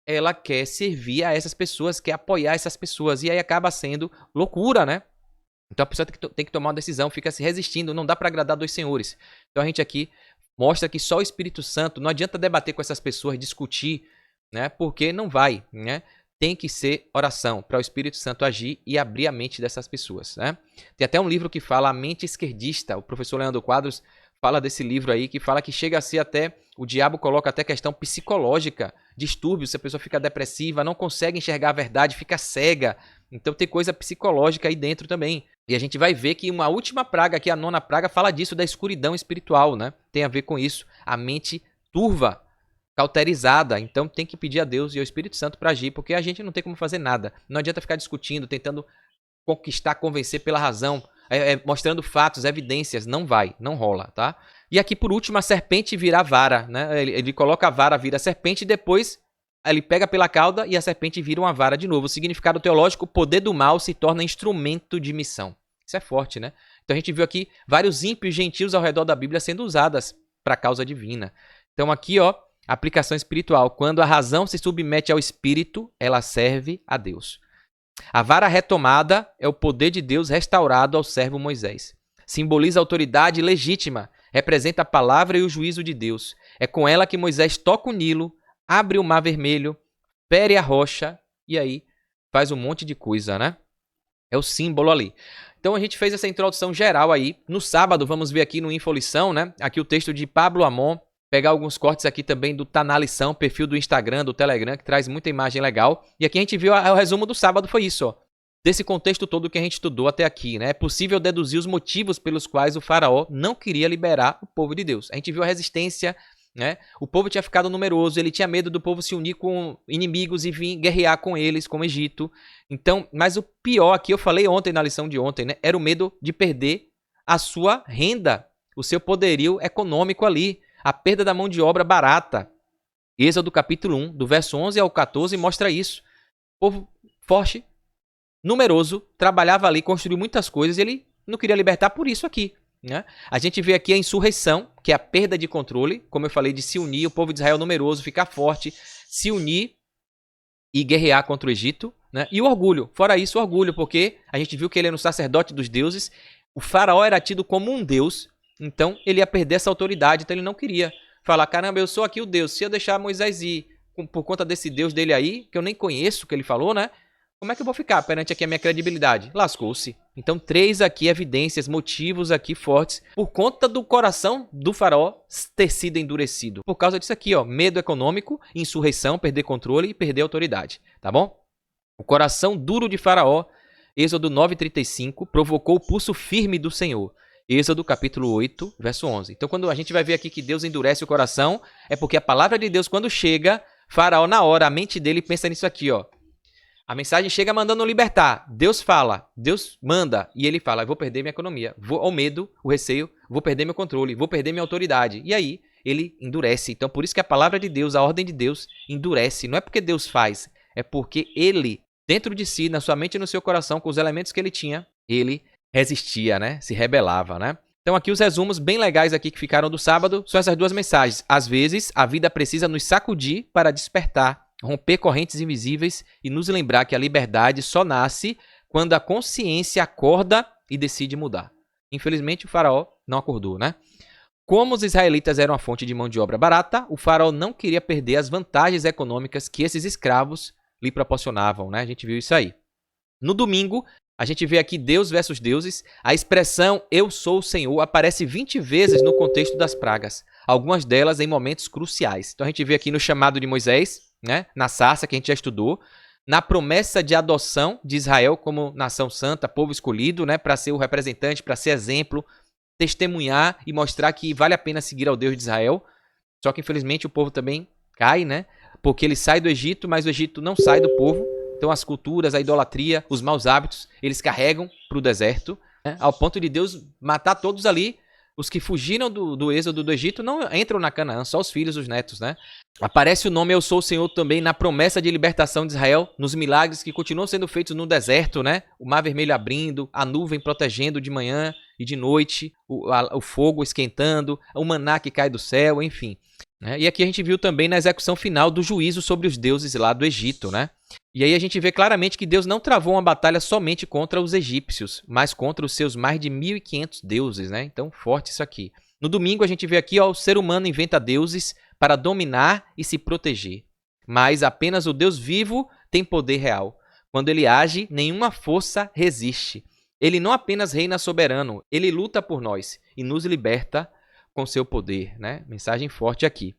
ela quer servir a essas pessoas, quer apoiar essas pessoas, e aí acaba sendo loucura, né? Então a pessoa tem que tomar uma decisão, fica se resistindo, não dá para agradar dois senhores. Então a gente aqui mostra que só o Espírito Santo, não adianta debater com essas pessoas, discutir, né? Porque não vai, né? Tem que ser oração para o Espírito Santo agir e abrir a mente dessas pessoas, né? Tem até um livro que fala A Mente Esquerdista. O professor Leandro Quadros fala desse livro aí, que fala que chega a ser até, o diabo coloca até questão psicológica, distúrbios, se a pessoa fica depressiva, não consegue enxergar a verdade, fica cega. Então tem coisa psicológica aí dentro também. E a gente vai ver que uma última praga, que é a 9ª praga, fala disso, da escuridão espiritual, né? Tem a ver com isso. A mente turva, cauterizada. Então tem que pedir a Deus e ao Espírito Santo para agir, porque a gente não tem como fazer nada. Não adianta ficar discutindo, tentando conquistar, convencer pela razão, mostrando fatos, evidências. Não vai, não rola, tá? E aqui, por último, a serpente vira a vara, né? Ele coloca a vara, vira a serpente, e depois ele pega pela cauda e a serpente vira uma vara de novo. O significado teológico: o poder do mal se torna instrumento de missão. Isso é forte, né? Então a gente viu aqui vários ímpios gentios ao redor da Bíblia sendo usadas para a causa divina. Então aqui, ó, aplicação espiritual. Quando a razão se submete ao espírito, ela serve a Deus. A vara retomada é o poder de Deus restaurado ao servo Moisés. Simboliza a autoridade legítima, representa a palavra e o juízo de Deus. É com ela que Moisés toca o Nilo, abre o Mar Vermelho, fere a rocha e aí faz um monte de coisa, né? É o símbolo ali. Então a gente fez essa introdução geral aí. No sábado, vamos ver aqui no Infolição, né? Aqui o texto de Pablo Amon. Pegar alguns cortes aqui também do Tá na Lição, perfil do Instagram, do Telegram, que traz muita imagem legal. E aqui a gente viu, o resumo do sábado foi isso, ó. Desse contexto todo que a gente estudou até aqui, né? É possível deduzir os motivos pelos quais o faraó não queria liberar o povo de Deus. A gente viu a resistência, né? O povo tinha ficado numeroso, ele tinha medo do povo se unir com inimigos e vir guerrear com eles, com o Egito. Então, mas o pior aqui, eu falei ontem na lição de ontem, né? Era o medo de perder a sua renda, o seu poderio econômico ali. A perda da mão de obra barata. Êxodo capítulo 1, do verso 11 ao 14, mostra isso. O povo forte, numeroso, trabalhava ali, construiu muitas coisas e ele não queria libertar por isso aqui, né? A gente vê aqui a insurreição, que é a perda de controle, como eu falei, de se unir, o povo de Israel numeroso, ficar forte, se unir e guerrear contra o Egito, né? E o orgulho, fora isso, o orgulho, porque a gente viu que ele era um sacerdote dos deuses, o faraó era tido como um deus. Então, ele ia perder essa autoridade, então ele não queria falar, caramba, eu sou aqui o Deus, se eu deixar Moisés ir por conta desse Deus dele aí, que eu nem conheço, que ele falou, né? Como é que eu vou ficar perante aqui a minha credibilidade? Lascou-se. Então, 3 aqui evidências, motivos aqui fortes, por conta do coração do faraó ter sido endurecido. Por causa disso aqui, ó, medo econômico, insurreição, perder controle e perder autoridade, tá bom? O coração duro de faraó, Êxodo 9:35, provocou o pulso firme do Senhor. Êxodo capítulo 8, verso 11. Então, quando a gente vai ver aqui que Deus endurece o coração, é porque a palavra de Deus, quando chega, faraó, na hora, a mente dele pensa nisso aqui, ó. A mensagem chega mandando libertar. Deus fala, Deus manda, e ele fala, eu vou perder minha economia, vou ao medo, o receio, vou perder meu controle, vou perder minha autoridade. E aí, ele endurece. Então, por isso que a palavra de Deus, a ordem de Deus, endurece. Não é porque Deus faz, é porque ele, dentro de si, na sua mente e no seu coração, com os elementos que ele tinha, ele resistia, né? Se rebelava, né? Então aqui os resumos bem legais aqui que ficaram do sábado são essas duas mensagens. Às vezes, a vida precisa nos sacudir para despertar, romper correntes invisíveis e nos lembrar que a liberdade só nasce quando a consciência acorda e decide mudar. Infelizmente, o faraó não acordou, né? Como os israelitas eram a fonte de mão de obra barata, o faraó não queria perder as vantagens econômicas que esses escravos lhe proporcionavam, né? A gente viu isso aí. No domingo, a gente vê aqui Deus versus deuses. A expressão eu sou o Senhor aparece 20 vezes no contexto das pragas, algumas delas em momentos cruciais. Então a gente vê aqui no chamado de Moisés, né, na sarça que a gente já estudou, na promessa de adoção de Israel como nação santa, povo escolhido, né, para ser o representante, para ser exemplo, testemunhar e mostrar que vale a pena seguir ao Deus de Israel. Só que infelizmente o povo também cai, né, porque ele sai do Egito, mas o Egito não sai do povo. Então as culturas, a idolatria, os maus hábitos, eles carregam para o deserto, né? Ao ponto de Deus matar todos ali. Os que fugiram do êxodo do Egito não entram na Canaã, só os filhos e os netos, né? Aparece o nome Eu Sou o Senhor também na promessa de libertação de Israel, nos milagres que continuam sendo feitos no deserto, né? O mar vermelho abrindo, a nuvem protegendo de manhã e de noite, o fogo esquentando, o maná que cai do céu, enfim. Né? E aqui a gente viu também na execução final do juízo sobre os deuses lá do Egito, né? E aí a gente vê claramente que Deus não travou uma batalha somente contra os egípcios, mas contra os seus mais de 1.500 deuses, né? Então, forte isso aqui. No domingo a gente vê aqui, ó, o ser humano inventa deuses para dominar e se proteger. Mas apenas o Deus vivo tem poder real. Quando ele age, nenhuma força resiste. Ele não apenas reina soberano, ele luta por nós e nos liberta com seu poder, né? Mensagem forte aqui.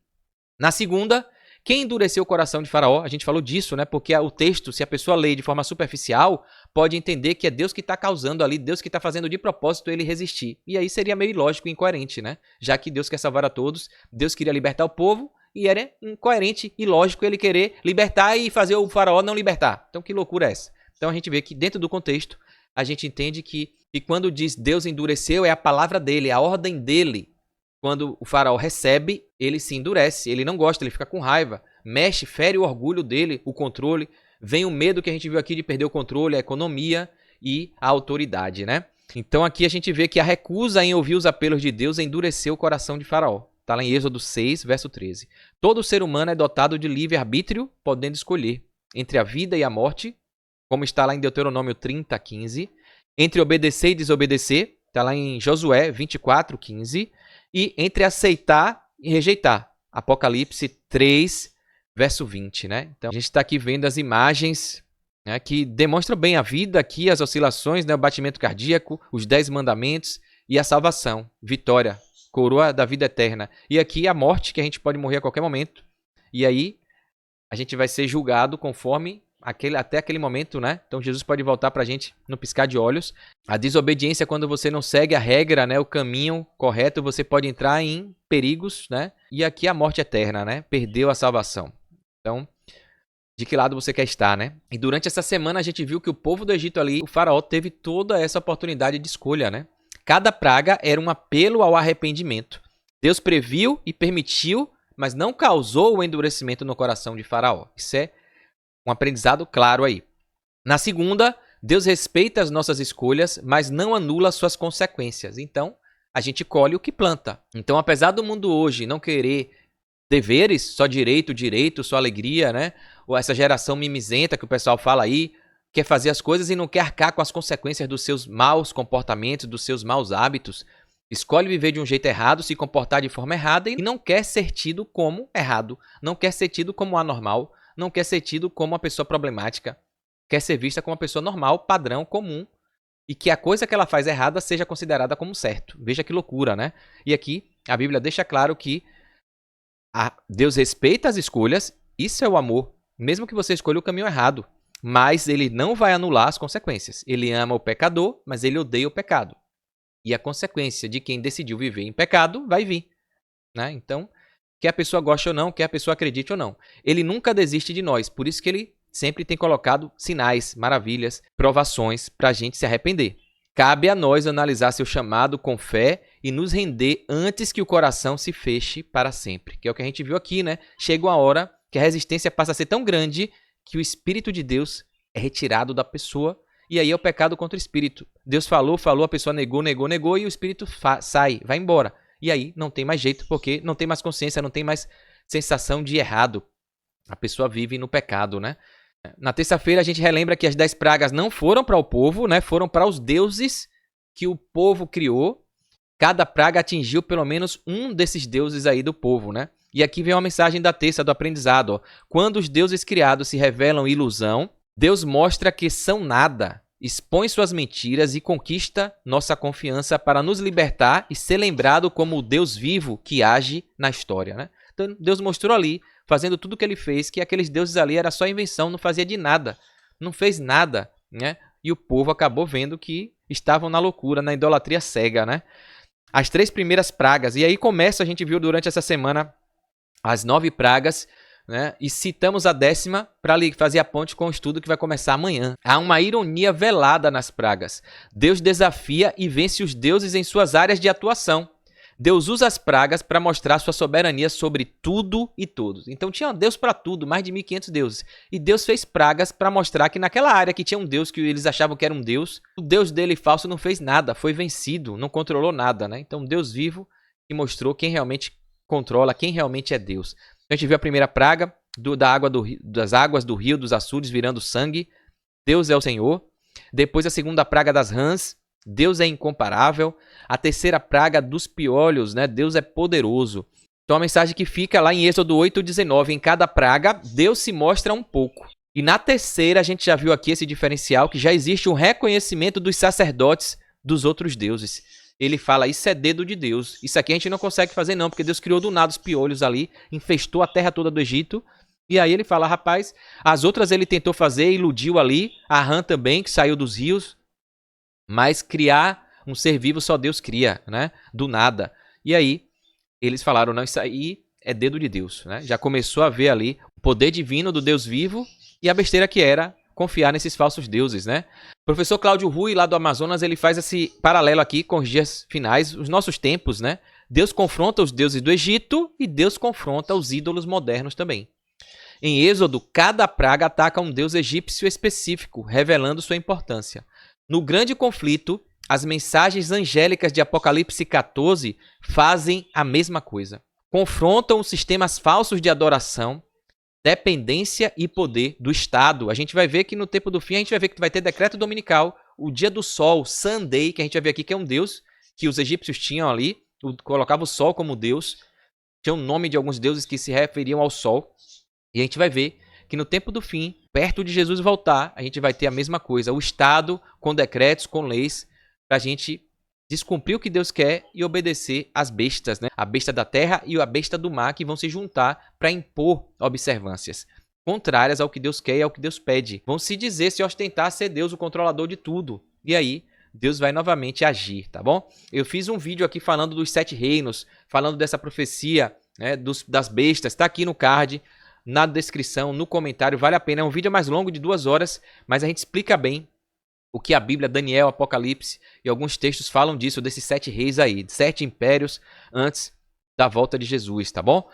Na segunda, quem endureceu o coração de Faraó? A gente falou disso, né? Porque o texto, se a pessoa lê de forma superficial, pode entender que é Deus que está causando ali, Deus que está fazendo de propósito ele resistir. E aí seria meio ilógico e incoerente, né? Já que Deus quer salvar a todos, Deus queria libertar o povo, e era incoerente e ilógico ele querer libertar e fazer o Faraó não libertar. Então que loucura é essa? Então a gente vê que dentro do contexto, a gente entende que quando diz Deus endureceu, é a palavra dele, a ordem dele. Quando o Faraó recebe, ele se endurece, ele não gosta, ele fica com raiva, mexe, fere o orgulho dele, o controle, vem o medo que a gente viu aqui de perder o controle, a economia e a autoridade, né? Então aqui a gente vê que a recusa em ouvir os apelos de Deus endureceu o coração de Faraó. Está lá em Êxodo 6, verso 13. Todo ser humano é dotado de livre-arbítrio, podendo escolher entre a vida e a morte, como está lá em Deuteronômio 30, 15, entre obedecer e desobedecer, está lá em Josué 24, 15, e entre aceitar e rejeitar. Apocalipse 3, verso 20, né? Então, a gente está aqui vendo as imagens, né, que demonstram bem a vida aqui, as oscilações, né, o batimento cardíaco, os 10 mandamentos e a salvação, vitória, coroa da vida eterna. E aqui a morte, que a gente pode morrer a qualquer momento. E aí, a gente vai ser julgado conforme até aquele momento, né? Então Jesus pode voltar pra gente no piscar de olhos. A desobediência, quando você não segue a regra, né? O caminho correto, você pode entrar em perigos, né? E aqui a morte eterna, né? Perdeu a salvação. Então, de que lado você quer estar, né? E durante essa semana a gente viu que o povo do Egito ali, o faraó teve toda essa oportunidade de escolha, né? Cada praga era um apelo ao arrependimento. Deus previu e permitiu, mas não causou o endurecimento no coração de Faraó. Isso é um aprendizado claro aí. Na segunda, Deus respeita as nossas escolhas, mas não anula suas consequências. Então, a gente colhe o que planta. Então, apesar do mundo hoje não querer deveres, só direito, só alegria, né? Ou essa geração mimizenta que o pessoal fala aí, quer fazer as coisas e não quer arcar com as consequências dos seus maus comportamentos, dos seus maus hábitos. Escolhe viver de um jeito errado, se comportar de forma errada e não quer ser tido como errado, não quer ser tido como anormal, não quer ser tido como uma pessoa problemática, quer ser vista como uma pessoa normal, padrão, comum, e que a coisa que ela faz errada seja considerada como certo. Veja que loucura, né? E aqui a Bíblia deixa claro que Deus respeita as escolhas, isso é o amor, mesmo que você escolha o caminho errado, mas ele não vai anular as consequências. Ele ama o pecador, mas ele odeia o pecado. E a consequência de quem decidiu viver em pecado vai vir, né? Então, quer a pessoa goste ou não, quer a pessoa acredite ou não. Ele nunca desiste de nós, por isso que ele sempre tem colocado sinais, maravilhas, provações para a gente se arrepender. Cabe a nós analisar seu chamado com fé e nos render antes que o coração se feche para sempre. Que é o que a gente viu aqui, né? Chega uma hora que a resistência passa a ser tão grande que o Espírito de Deus é retirado da pessoa e aí é o pecado contra o Espírito. Deus falou, a pessoa negou e o Espírito sai, vai embora. E aí não tem mais jeito, porque não tem mais consciência, não tem mais sensação de errado. A pessoa vive no pecado, né? Na terça-feira a gente relembra que as 10 pragas não foram para o povo, né? Foram para os deuses que o povo criou. Cada praga atingiu pelo menos um desses deuses aí do povo, né? E aqui vem uma mensagem da terça do aprendizado. Ó. Quando os deuses criados se revelam ilusão, Deus mostra que são nada, expõe suas mentiras e conquista nossa confiança para nos libertar e ser lembrado como o Deus vivo que age na história, né? Então Deus mostrou ali, fazendo tudo o que ele fez, que aqueles deuses ali era só invenção, não fazia de nada, não fez nada, né? E o povo acabou vendo que estavam na loucura, na idolatria cega, né? As 3 primeiras pragas, e aí começa, a gente viu durante essa semana, as 9 pragas, né? E citamos a 10ª para fazer a ponte com o estudo que vai começar amanhã. Há uma ironia velada nas pragas. Deus desafia e vence os deuses em suas áreas de atuação. Deus usa as pragas para mostrar sua soberania sobre tudo e todos. Então tinha Deus para tudo, mais de 1.500 deuses. E Deus fez pragas para mostrar que naquela área que tinha um Deus que eles achavam que era um Deus, o Deus dele falso não fez nada, foi vencido, não controlou nada, né? Então Deus vivo que mostrou quem realmente controla, quem realmente é Deus. A gente viu a primeira praga das águas do rio dos açudes virando sangue. Deus é o Senhor. Depois a segunda praga das rãs. Deus é incomparável. A terceira praga dos piolhos, né? Deus é poderoso. Então a mensagem que fica lá em Êxodo 8:19. Em cada praga, Deus se mostra um pouco. E na terceira, a gente já viu aqui esse diferencial, que já existe um reconhecimento dos sacerdotes dos outros deuses. ele fala, isso é dedo de Deus. Isso aqui a gente não consegue fazer não, porque Deus criou do nada os piolhos ali, infestou a terra toda do Egito. E aí ele fala, rapaz, as outras ele tentou fazer, iludiu ali, a rã também, que saiu dos rios. Mas criar um ser vivo só Deus cria, né? Do nada. E aí eles falaram, não, isso aí é dedo de Deus, né? Já começou a ver ali o poder divino do Deus vivo e a besteira que era confiar nesses falsos deuses, né? O professor Cláudio Rui, lá do Amazonas, ele faz esse paralelo aqui com os dias finais, os nossos tempos, né? Deus confronta os deuses do Egito e Deus confronta os ídolos modernos também. Em Êxodo, cada praga ataca um deus egípcio específico, revelando sua importância. No grande conflito, as mensagens angélicas de Apocalipse 14 fazem a mesma coisa. Confrontam os sistemas falsos de adoração, dependência e poder do Estado. A gente vai ver que no tempo do fim, a gente vai ver que vai ter decreto dominical, o dia do sol, Sunday, que a gente vai ver aqui que é um deus que os egípcios tinham ali, colocava o sol como deus, tinha o nome de alguns deuses que se referiam ao sol. E a gente vai ver que no tempo do fim, perto de Jesus voltar, a gente vai ter a mesma coisa. O Estado com decretos, com leis, para a gente descumprir o que Deus quer e obedecer às bestas, né? A besta da terra e a besta do mar, que vão se juntar para impor observâncias contrárias ao que Deus quer e ao que Deus pede. Vão se dizer, se ostentar ser Deus o controlador de tudo. E aí, Deus vai novamente agir, tá bom? Eu fiz um vídeo aqui falando dos 7 reinos, falando dessa profecia, né, das bestas, está aqui no card, na descrição, no comentário, vale a pena. É um vídeo mais longo, de 2 horas, mas a gente explica bem o que a Bíblia, Daniel, Apocalipse e alguns textos falam disso, desses 7 reis aí, 7 impérios antes da volta de Jesus, tá bom?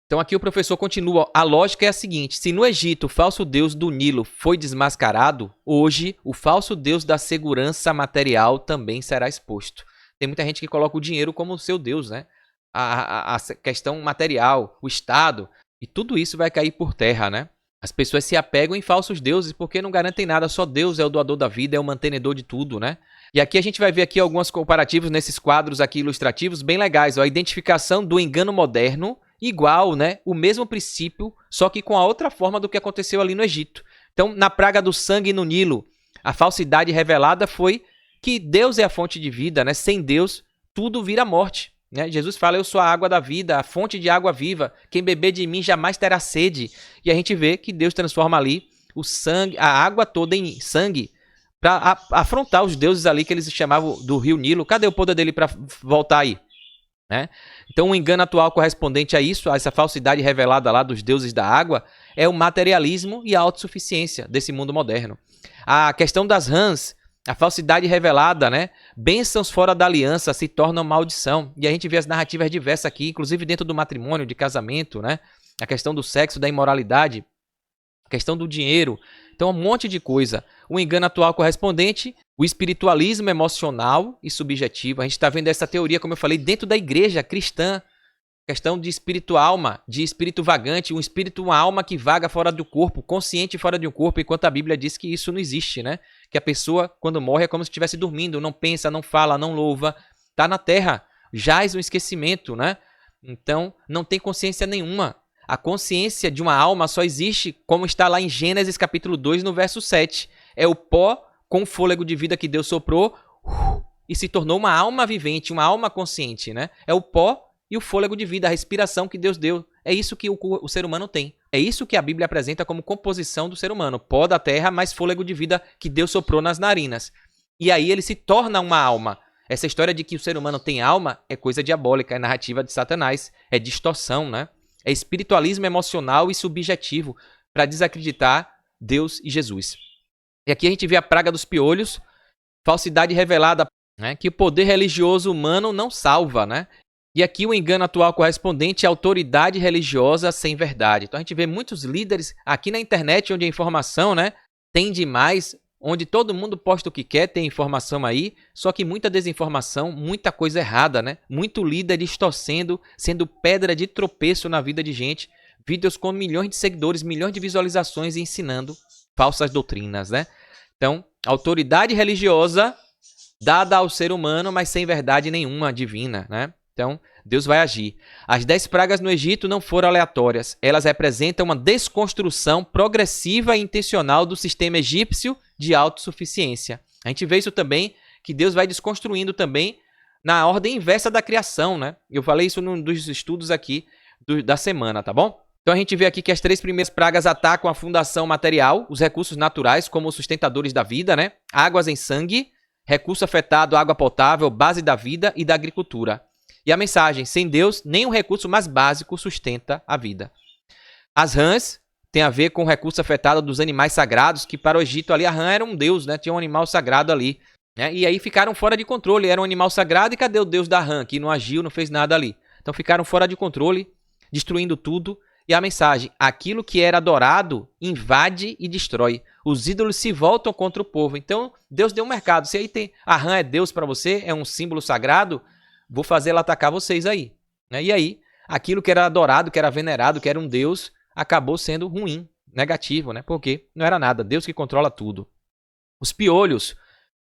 Então aqui o professor continua, a lógica é a seguinte, se no Egito o falso deus do Nilo foi desmascarado, hoje o falso deus da segurança material também será exposto. Tem muita gente que coloca o dinheiro como seu deus, né? A questão material, o Estado, e tudo isso vai cair por terra, né? As pessoas se apegam em falsos deuses porque não garantem nada, só Deus é o doador da vida, é o mantenedor de tudo, né? E aqui a gente vai ver aqui alguns comparativos nesses quadros aqui ilustrativos bem legais, ó, a identificação do engano moderno, igual, né? O mesmo princípio, só que com a outra forma do que aconteceu ali no Egito. Então, na praga do sangue no Nilo, a falsidade revelada foi que Deus é a fonte de vida, né? Sem Deus, tudo vira morte. Jesus fala, eu sou a água da vida, a fonte de água viva, quem beber de mim jamais terá sede. E a gente vê que Deus transforma ali o sangue, a água toda em sangue, para afrontar os deuses ali que eles chamavam do rio Nilo. Cadê o poder dele para voltar aí? Né? Então o engano atual correspondente a isso, a essa falsidade revelada lá dos deuses da água, é o materialismo e a autossuficiência desse mundo moderno. A questão das rãs, a falsidade revelada, né? Bênçãos fora da aliança se tornam maldição. E a gente vê as narrativas diversas aqui, inclusive dentro do matrimônio, de casamento, né? A questão do sexo, da imoralidade, a questão do dinheiro. Então, um monte de coisa. O engano atual correspondente, o espiritualismo emocional e subjetivo. A gente está vendo essa teoria, como eu falei, dentro da igreja cristã. Questão de espírito-alma, de espírito vagante, um espírito, uma alma que vaga fora do corpo, consciente fora de um corpo, enquanto a Bíblia diz que isso não existe, né? Que a pessoa, quando morre, é como se estivesse dormindo, não pensa, não fala, não louva, está na terra, jaz no esquecimento, né? Então, não tem consciência nenhuma. A consciência de uma alma só existe, como está lá em Gênesis capítulo 2, no verso 7. É o pó com o fôlego de vida que Deus soprou e se tornou uma alma vivente, uma alma consciente, né? É o pó e o fôlego de vida, a respiração que Deus deu. É isso que o ser humano tem. É isso que a Bíblia apresenta como composição do ser humano. Pó da terra, mais fôlego de vida que Deus soprou nas narinas. E aí ele se torna uma alma. Essa história de que o ser humano tem alma é coisa diabólica, é narrativa de Satanás, é distorção, né? É espiritualismo emocional e subjetivo para desacreditar Deus e Jesus. E aqui a gente vê a praga dos piolhos, falsidade revelada, né? Que o poder religioso humano não salva, né? E aqui o engano atual correspondente à autoridade religiosa sem verdade. Então a gente vê muitos líderes aqui na internet onde a informação, né, tem demais, onde todo mundo posta o que quer, tem informação aí, só que muita desinformação, muita coisa errada, né? Muito líder distorcendo, sendo pedra de tropeço na vida de gente. Vídeos com milhões de seguidores, milhões de visualizações e ensinando falsas doutrinas, né? Então, autoridade religiosa dada ao ser humano, mas sem verdade nenhuma divina, né? Então, Deus vai agir. As 10 pragas no Egito não foram aleatórias. Elas representam uma desconstrução progressiva e intencional do sistema egípcio de autossuficiência. A gente vê isso também, que Deus vai desconstruindo também na ordem inversa da criação, né? Eu falei isso num dos estudos aqui da semana, tá bom? Então a gente vê aqui que as 3 primeiras pragas atacam a fundação material, os recursos naturais como os sustentadores da vida, né? Águas em sangue, recurso afetado, água potável, base da vida e da agricultura. E a mensagem, sem Deus, nem o recurso mais básico sustenta a vida. As rãs tem a ver com o recurso afetado dos animais sagrados, que para o Egito ali a rã era um deus, né? Tinha um animal sagrado ali. Né? E aí ficaram fora de controle, era um animal sagrado e cadê o deus da rã, que não agiu, não fez nada ali. Então ficaram fora de controle, destruindo tudo. E a mensagem, aquilo que era adorado invade e destrói. Os ídolos se voltam contra o povo. Então Deus deu um mercado. Se aí tem a rã é Deus para você, é um símbolo sagrado, vou fazer ela atacar vocês aí. Né? E aí, aquilo que era adorado, que era venerado, que era um deus, acabou sendo ruim, negativo, né? Porque não era nada, Deus que controla tudo. Os piolhos,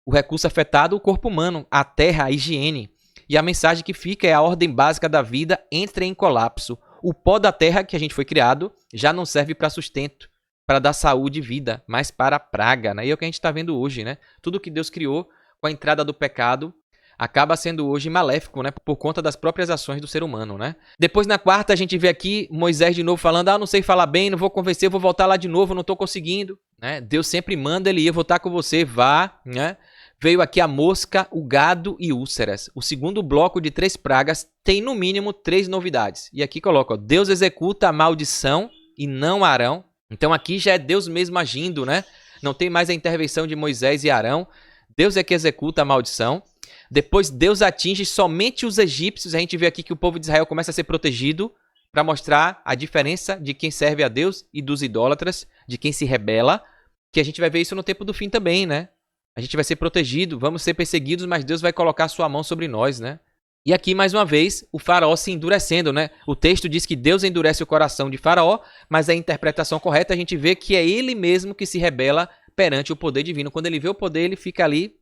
o recurso afetado, o corpo humano, a terra, a higiene. E a mensagem que fica é a ordem básica da vida entra em colapso. O pó da terra que a gente foi criado já não serve para sustento, para dar saúde e vida, mas para praga, né? E é o que a gente está vendo hoje, né? Tudo que Deus criou com a entrada do pecado acaba sendo hoje maléfico, né? Por conta das próprias ações do ser humano, né? Depois, na quarta, a gente vê aqui Moisés de novo falando, não sei falar bem, não vou convencer, vou voltar lá de novo, não estou conseguindo. Né? Deus sempre manda ele ir, eu vou estar com você, vá, né? Veio aqui a mosca, o gado e úlceras. O segundo bloco de 3 pragas tem, no mínimo, 3 novidades. E aqui coloca, Deus executa a maldição e não Arão. Então aqui já é Deus mesmo agindo, né? Não tem mais a intervenção de Moisés e Arão. Deus é que executa a maldição. Depois Deus atinge somente os egípcios. A gente vê aqui que o povo de Israel começa a ser protegido para mostrar a diferença de quem serve a Deus e dos idólatras, de quem se rebela. Que a gente vai ver isso no tempo do fim também, né? A gente vai ser protegido, vamos ser perseguidos, mas Deus vai colocar sua mão sobre nós, né? E aqui, mais uma vez, o faraó se endurecendo, né? O texto diz que Deus endurece o coração de faraó, mas a interpretação correta a gente vê que é ele mesmo que se rebela perante o poder divino. Quando ele vê o poder, ele fica ali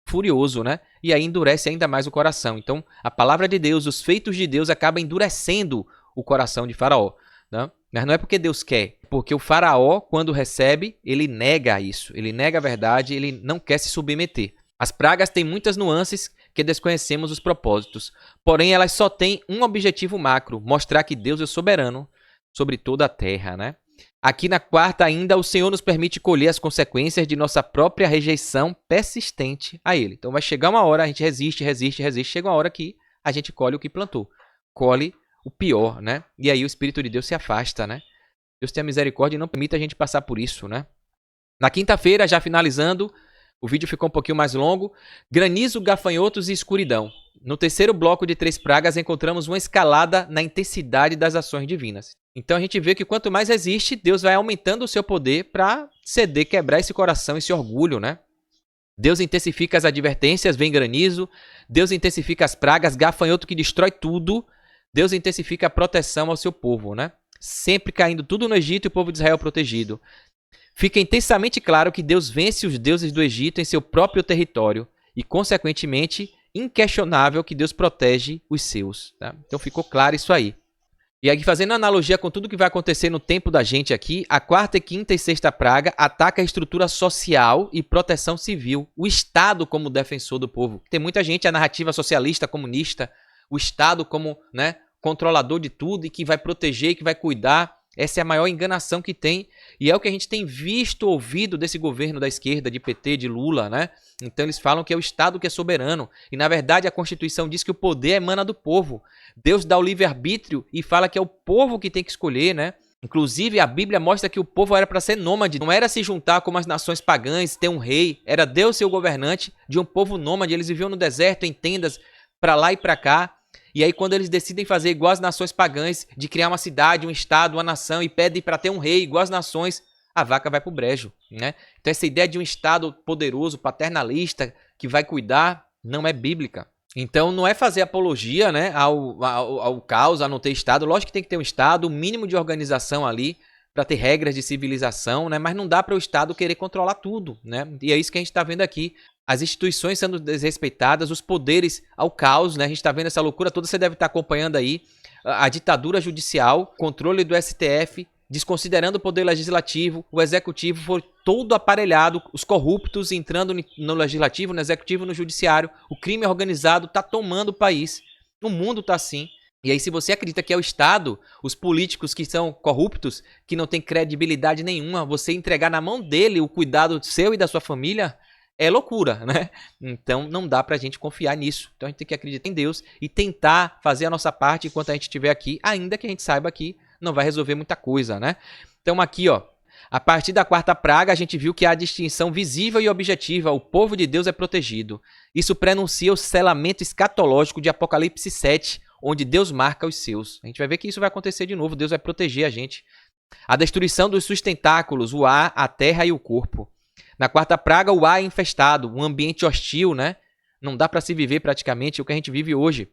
furioso, né? E aí endurece ainda mais o coração. Então, a palavra de Deus, os feitos de Deus acabam endurecendo o coração de faraó, né? Mas não é porque Deus quer, porque o faraó, quando recebe, ele nega isso, ele nega a verdade, ele não quer se submeter. As pragas têm muitas nuances que desconhecemos os propósitos, porém elas só têm um objetivo macro, mostrar que Deus é soberano sobre toda a terra, né? Aqui na quarta ainda, o Senhor nos permite colher as consequências de nossa própria rejeição persistente a Ele. Então vai chegar uma hora, a gente resiste, chega uma hora que a gente colhe o que plantou, colhe o pior, né? E aí o Espírito de Deus se afasta, né? Deus tenha misericórdia e não permita a gente passar por isso, né? Na quinta-feira, já finalizando, o vídeo ficou um pouquinho mais longo. Granizo, gafanhotos e escuridão. No terceiro bloco de 3 pragas, encontramos uma escalada na intensidade das ações divinas. Então a gente vê que quanto mais resiste, Deus vai aumentando o seu poder para ceder, quebrar esse coração, esse orgulho, né? Deus intensifica as advertências, vem granizo. Deus intensifica as pragas, gafanhoto que destrói tudo. Deus intensifica a proteção ao seu povo, né? Sempre caindo tudo no Egito e o povo de Israel protegido. Fica intensamente claro que Deus vence os deuses do Egito em seu próprio território e, consequentemente, inquestionável que Deus protege os seus. Tá? Então ficou claro isso aí. E aqui, fazendo analogia com tudo que vai acontecer no tempo da gente aqui, a quarta, quinta e sexta praga ataca a estrutura social e proteção civil, o Estado como defensor do povo. Tem muita gente, a narrativa socialista, comunista, o Estado como, né, controlador de tudo e que vai proteger, que vai cuidar. Essa é a maior enganação que tem e é o que a gente tem visto, ouvido desse governo da esquerda, de PT, de Lula, né? Então eles falam que é o Estado que é soberano e na verdade a Constituição diz que o poder emana do povo. Deus dá o livre-arbítrio e fala que é o povo que tem que escolher, né? Inclusive a Bíblia mostra que o povo era para ser nômade, não era se juntar como as nações pagãs, ter um rei, era Deus ser o governante de um povo nômade. Eles viviam no deserto, em tendas, para lá e para cá. E aí quando eles decidem fazer igual as nações pagãs, de criar uma cidade, um estado, uma nação, e pedem para ter um rei igual as nações, a vaca vai pro brejo, né? Então essa ideia de um estado poderoso, paternalista, que vai cuidar, não é bíblica. Então não é fazer apologia, né, ao caos, a não ter estado. Lógico que tem que ter um estado, um mínimo de organização ali, para ter regras de civilização, né? Mas não dá para o Estado querer controlar tudo, né? E é isso que a gente está vendo aqui. As instituições sendo desrespeitadas, os poderes ao caos, né? A gente está vendo essa loucura toda, você deve estar acompanhando aí a ditadura judicial, controle do STF, desconsiderando o poder legislativo, o executivo foi todo aparelhado, os corruptos entrando no legislativo, no executivo, no judiciário, o crime organizado está tomando o país, o mundo está assim. E aí se você acredita que é o Estado, os políticos que são corruptos, que não tem credibilidade nenhuma, você entregar na mão dele o cuidado seu e da sua família, é loucura, né? Então não dá pra gente confiar nisso. Então a gente tem que acreditar em Deus e tentar fazer a nossa parte enquanto a gente estiver aqui, ainda que a gente saiba que não vai resolver muita coisa, né? Então aqui, ó, a partir da quarta praga, a gente viu que há distinção visível e objetiva. O povo de Deus é protegido. Isso prenuncia o selamento escatológico de Apocalipse 7, onde Deus marca os seus. A gente vai ver que isso vai acontecer de novo. Deus vai proteger a gente. A destruição dos sustentáculos, o ar, a terra e o corpo. Na quarta praga, o ar é infestado, um ambiente hostil, né? Não dá para se viver praticamente o que a gente vive hoje.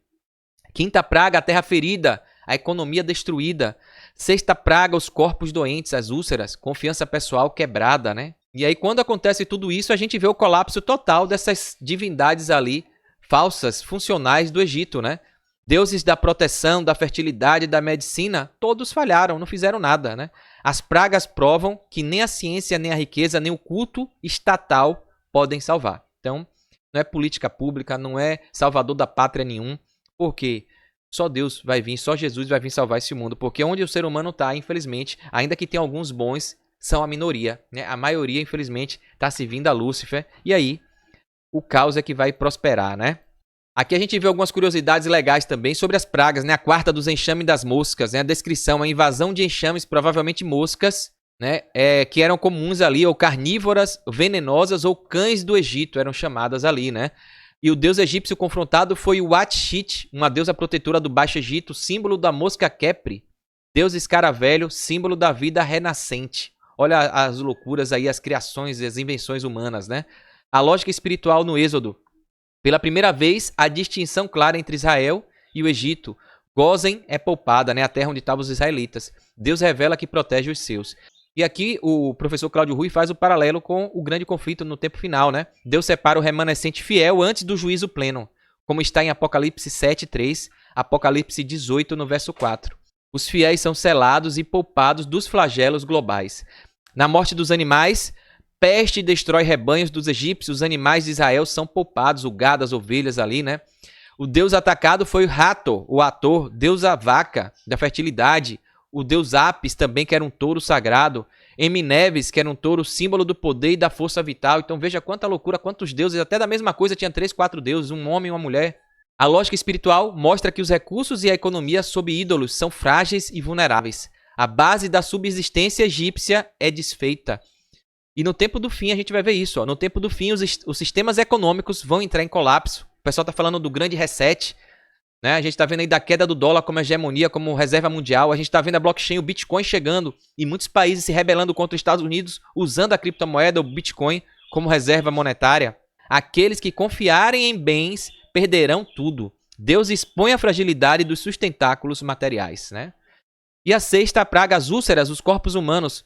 Quinta praga, a terra ferida, a economia destruída. Sexta praga, os corpos doentes, as úlceras, confiança pessoal quebrada, né? E aí quando acontece tudo isso, a gente vê o colapso total dessas divindades ali, falsas, funcionais do Egito, né? Deuses da proteção, da fertilidade, da medicina, todos falharam, não fizeram nada, né? As pragas provam que nem a ciência, nem a riqueza, nem o culto estatal podem salvar. Então, não é política pública, não é salvador da pátria nenhum, porque só Deus vai vir, só Jesus vai vir salvar esse mundo, porque onde o ser humano está, infelizmente, ainda que tenha alguns bons, são a minoria, né? A maioria, infelizmente, está se vindo a Lúcifer, e aí o caos é que vai prosperar, né? Aqui a gente vê algumas curiosidades legais também sobre as pragas, né? A quarta dos enxames das moscas, né? A descrição, a invasão de enxames, provavelmente moscas, né? Que eram comuns ali, ou carnívoras, venenosas, ou cães do Egito, eram chamadas ali, né? E o deus egípcio confrontado foi o Hatshit, uma deusa protetora do Baixo Egito, símbolo da mosca Kepri, deus escaravelho, símbolo da vida renascente. Olha as loucuras aí, as criações e as invenções humanas, né? A lógica espiritual no Êxodo. Pela primeira vez, a distinção clara entre Israel e o Egito. Gósen é poupada, né? A terra onde estavam os israelitas. Deus revela que protege os seus. E aqui o professor Cláudio Rui faz o paralelo com o grande conflito no tempo final, né? Deus separa o remanescente fiel antes do juízo pleno, como está em Apocalipse 7:3, Apocalipse 18, no verso 4. Os fiéis são selados e poupados dos flagelos globais. Na morte dos animais, peste destrói rebanhos dos egípcios, os animais de Israel são poupados, o gado, as ovelhas ali, né? O deus atacado foi o Hathor, o Ator, deus a vaca, da fertilidade. O deus Apis também, que era um touro sagrado. Emineves, que era um touro, símbolo do poder e da força vital. Então veja quanta loucura, quantos deuses, até da mesma coisa tinha 3, 4 deuses, um homem e uma mulher. A lógica espiritual mostra que os recursos e a economia sob ídolos são frágeis e vulneráveis. A base da subsistência egípcia é desfeita. E no tempo do fim a gente vai ver isso. Ó. No tempo do fim os sistemas econômicos vão entrar em colapso. O pessoal está falando do grande reset. Né? A gente está vendo aí da queda do dólar como hegemonia, como reserva mundial. A gente está vendo a blockchain, o Bitcoin chegando. E muitos países se rebelando contra os Estados Unidos usando a criptomoeda, o Bitcoin, como reserva monetária. Aqueles que confiarem em bens perderão tudo. Deus expõe a fragilidade dos sustentáculos materiais. Né? E a sexta praga, as úlceras, os corpos humanos.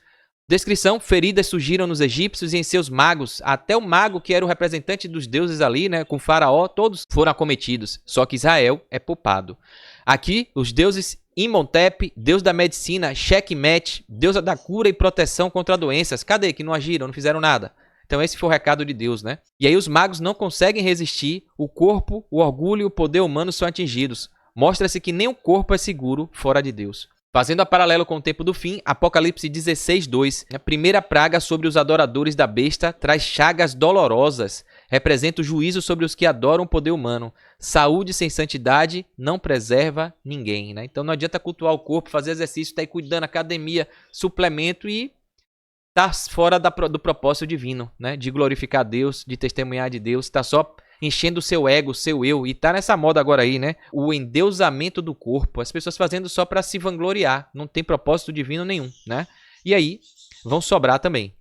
Descrição, feridas surgiram nos egípcios e em seus magos. Até o mago, que era o representante dos deuses ali, né, com Faraó, todos foram acometidos. Só que Israel é poupado. Aqui, os deuses Imhotep, deus da medicina, Sekhmet, deusa da cura e proteção contra doenças. Cadê? Que não agiram, não fizeram nada. Então esse foi o recado de Deus, né? E aí os magos não conseguem resistir. O corpo, o orgulho e o poder humano são atingidos. Mostra-se que nem o corpo é seguro fora de Deus. Fazendo a paralelo com o tempo do fim, Apocalipse 16:2, a primeira praga sobre os adoradores da besta traz chagas dolorosas, representa o juízo sobre os que adoram o poder humano. Saúde sem santidade não preserva ninguém, né? Então não adianta cultuar o corpo, fazer exercício, estar aí cuidando, academia, suplemento e estar fora do propósito divino, né? De glorificar Deus, de testemunhar de Deus, está só enchendo o seu ego, o seu eu, e tá nessa moda agora aí, né? O endeusamento do corpo, as pessoas fazendo só para se vangloriar, não tem propósito divino nenhum, né? E aí, vão sobrar também.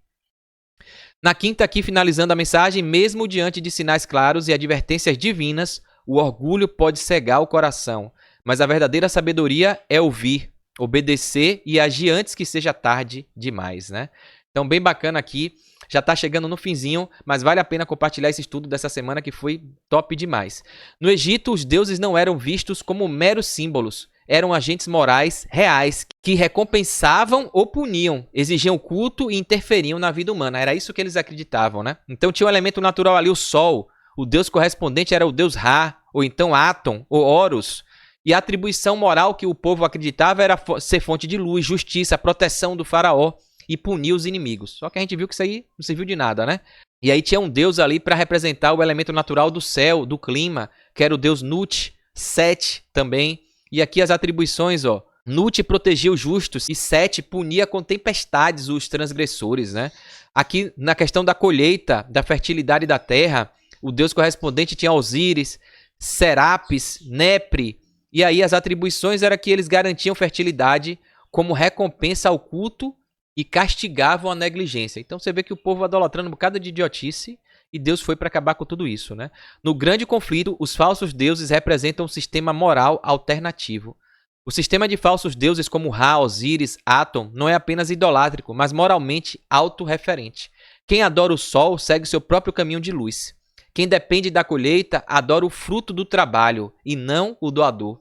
Na quinta aqui, finalizando a mensagem, mesmo diante de sinais claros e advertências divinas, o orgulho pode cegar o coração, mas a verdadeira sabedoria é ouvir, obedecer e agir antes que seja tarde demais, né? Então, bem bacana aqui. Já está chegando no finzinho, mas vale a pena compartilhar esse estudo dessa semana que foi top demais. No Egito, os deuses não eram vistos como meros símbolos. eram agentes morais reais que recompensavam ou puniam, exigiam culto e interferiam na vida humana. Era isso que eles acreditavam, né? Então tinha um elemento natural ali, o Sol. O deus correspondente era o deus Ra, ou então Atom, ou Horus. E a atribuição moral que o povo acreditava era ser fonte de luz, justiça, proteção do faraó e punir os inimigos. Só que a gente viu que isso aí não serviu de nada, né? E aí tinha um deus ali para representar o elemento natural do céu, do clima, que era o deus Nut, Set também. E aqui as atribuições, ó. Nut protegia os justos e Set punia com tempestades os transgressores, né? Aqui na questão da colheita, da fertilidade da terra, o deus correspondente tinha Osíris, Serapis, Nepre. E aí as atribuições era que eles garantiam fertilidade como recompensa ao culto e castigavam a negligência. Então você vê que o povo idolatrando um bocado de idiotice e Deus foi para acabar com tudo isso, né? No grande conflito, os falsos deuses representam um sistema moral alternativo. O sistema de falsos deuses como Ra, Osíris, Atom não é apenas idolátrico, mas moralmente autorreferente. Quem adora o sol segue seu próprio caminho de luz. Quem depende da colheita adora o fruto do trabalho e não o doador.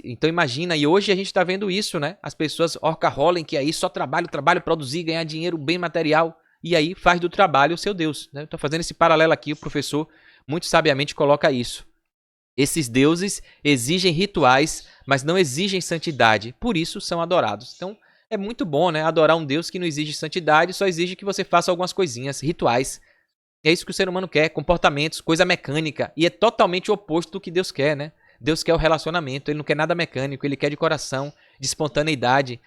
Então imagina, e hoje a gente está vendo isso, né? As pessoas orca-rolem que aí só trabalho, produzir, ganhar dinheiro, bem material, e aí faz do trabalho o seu Deus. Né? Estou fazendo esse paralelo aqui, o professor muito sabiamente coloca isso. Esses deuses exigem rituais, mas não exigem santidade, por isso são adorados. Então é muito bom, né? Adorar um Deus que não exige santidade, só exige que você faça algumas coisinhas, rituais. É isso que o ser humano quer, comportamentos, coisa mecânica, e é totalmente o oposto do que Deus quer, né? Deus quer o relacionamento, ele não quer nada mecânico, ele quer de coração, de espontaneidade.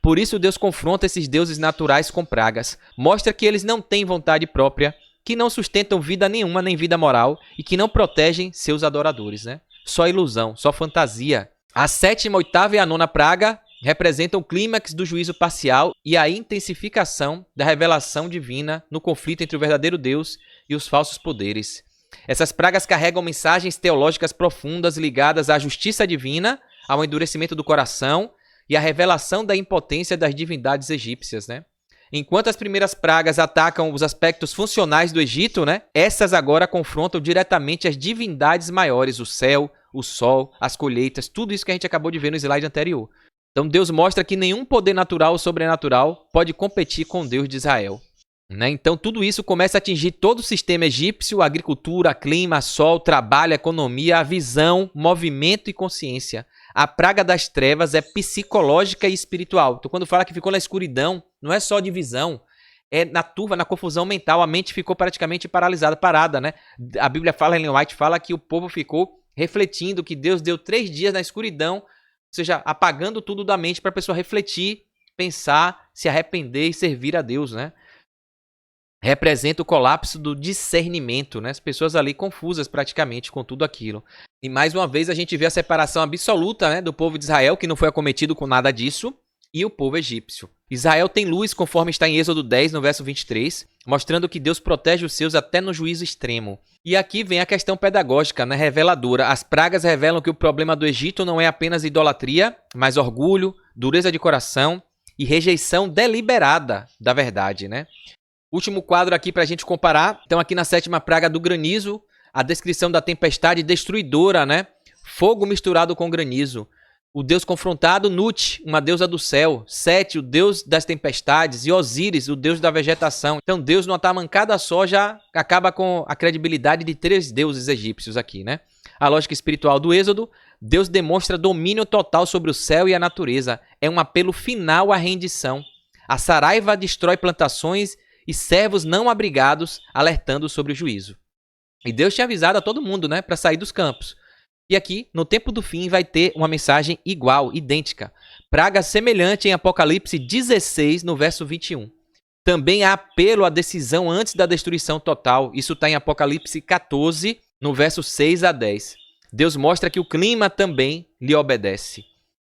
Por isso Deus confronta esses deuses naturais com pragas. Mostra que eles não têm vontade própria, que não sustentam vida nenhuma, nem vida moral, e que não protegem seus adoradores, né? Só ilusão, só fantasia. A sétima, oitava e a nona praga representam o clímax do juízo parcial e a intensificação da revelação divina no conflito entre o verdadeiro Deus e os falsos poderes. Essas pragas carregam mensagens teológicas profundas ligadas à justiça divina, ao endurecimento do coração e à revelação da impotência das divindades egípcias, né? Enquanto as primeiras pragas atacam os aspectos funcionais do Egito, né? Essas agora confrontam diretamente as divindades maiores, o céu, o sol, as colheitas, tudo isso que a gente acabou de ver no slide anterior. Então Deus mostra que nenhum poder natural ou sobrenatural pode competir com o Deus de Israel. Né? Então tudo isso começa a atingir todo o sistema egípcio, a agricultura, clima, sol, trabalho, economia, a visão, movimento e consciência. A praga das trevas é psicológica e espiritual. Então quando fala que ficou na escuridão, não é só de visão, é na turva, na confusão mental, a mente ficou praticamente paralisada, parada, né? A Bíblia fala, Ellen White fala que o povo ficou refletindo que Deus deu 3 dias na escuridão, ou seja, apagando tudo da mente para a pessoa refletir, pensar, se arrepender e servir a Deus, né? Representa o colapso do discernimento, né? As pessoas ali confusas praticamente com tudo aquilo. E mais uma vez a gente vê a separação absoluta, né, do povo de Israel, que não foi acometido com nada disso, e o povo egípcio. Israel tem luz, conforme está em Êxodo 10, no verso 23, mostrando que Deus protege os seus até no juízo extremo. E aqui vem a questão pedagógica, né, reveladora. As pragas revelam que o problema do Egito não é apenas idolatria, mas orgulho, dureza de coração e rejeição deliberada da verdade, né? Último quadro aqui para a gente comparar. Então aqui na sétima praga do granizo, a descrição da tempestade destruidora, né? Fogo misturado com granizo. O deus confrontado, Nut, uma deusa do céu. Sete, o deus das tempestades. E Osíris, o deus da vegetação. Então Deus numa tamancada só já acaba com a credibilidade de 3 deuses egípcios aqui, né? A lógica espiritual do Êxodo, Deus demonstra domínio total sobre o céu e a natureza. É um apelo final à rendição. A saraiva destrói plantações e servos não abrigados, alertando sobre o juízo. E Deus tinha avisado a todo mundo, né, para sair dos campos. E aqui, no tempo do fim, vai ter uma mensagem igual, idêntica. Praga semelhante em Apocalipse 16, no verso 21. Também há apelo à decisão antes da destruição total. Isso está em Apocalipse 14, no verso 6 a 10. Deus mostra que o clima também lhe obedece.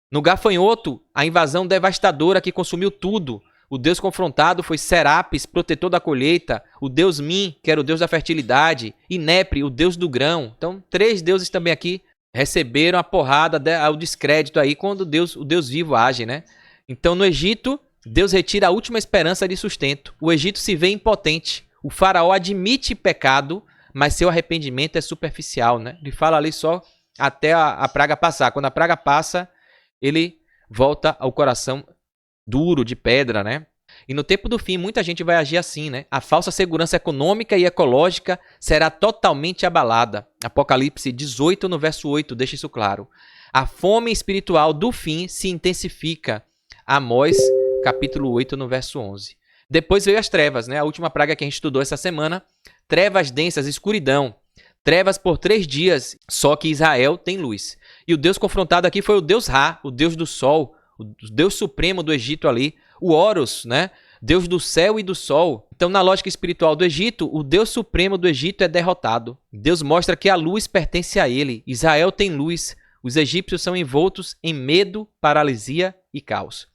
No gafanhoto, a invasão devastadora que consumiu tudo. O deus confrontado foi Serapis, protetor da colheita, o deus Min, que era o deus da fertilidade, e Nepre, o deus do grão. Então, 3 deuses também aqui receberam a porrada, o descrédito aí quando o Deus vivo age, né? Então, no Egito, Deus retira a última esperança de sustento. O Egito se vê impotente. O faraó admite pecado, mas seu arrependimento é superficial, né? Ele fala ali só até a praga passar. Quando a praga passa, ele volta ao coração duro, de pedra, né? E no tempo do fim, muita gente vai agir assim, né? A falsa segurança econômica e ecológica será totalmente abalada. Apocalipse 18, no verso 8, deixa isso claro. A fome espiritual do fim se intensifica. Amós, capítulo 8, no verso 11. Depois veio as trevas, né? A última praga que a gente estudou essa semana. Trevas densas, escuridão. Trevas por 3 dias, só que Israel tem luz. E o Deus confrontado aqui foi o Deus Ra, o Deus do sol, o Deus supremo do Egito ali, o Horus, né? Deus do céu e do sol. Então, na lógica espiritual do Egito, o Deus supremo do Egito é derrotado. Deus mostra que a luz pertence a ele. Israel tem luz. Os egípcios são envoltos em medo, paralisia e caos.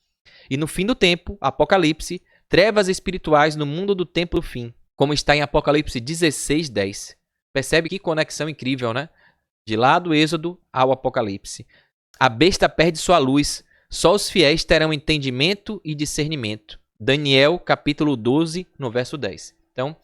E no fim do tempo, Apocalipse, trevas espirituais no mundo do tempo do fim, como está em Apocalipse 16, 10. Percebe que conexão incrível, né? De lá do Êxodo ao Apocalipse. A besta perde sua luz. Só os fiéis terão entendimento e discernimento. Daniel, capítulo 12, no verso 10. Então,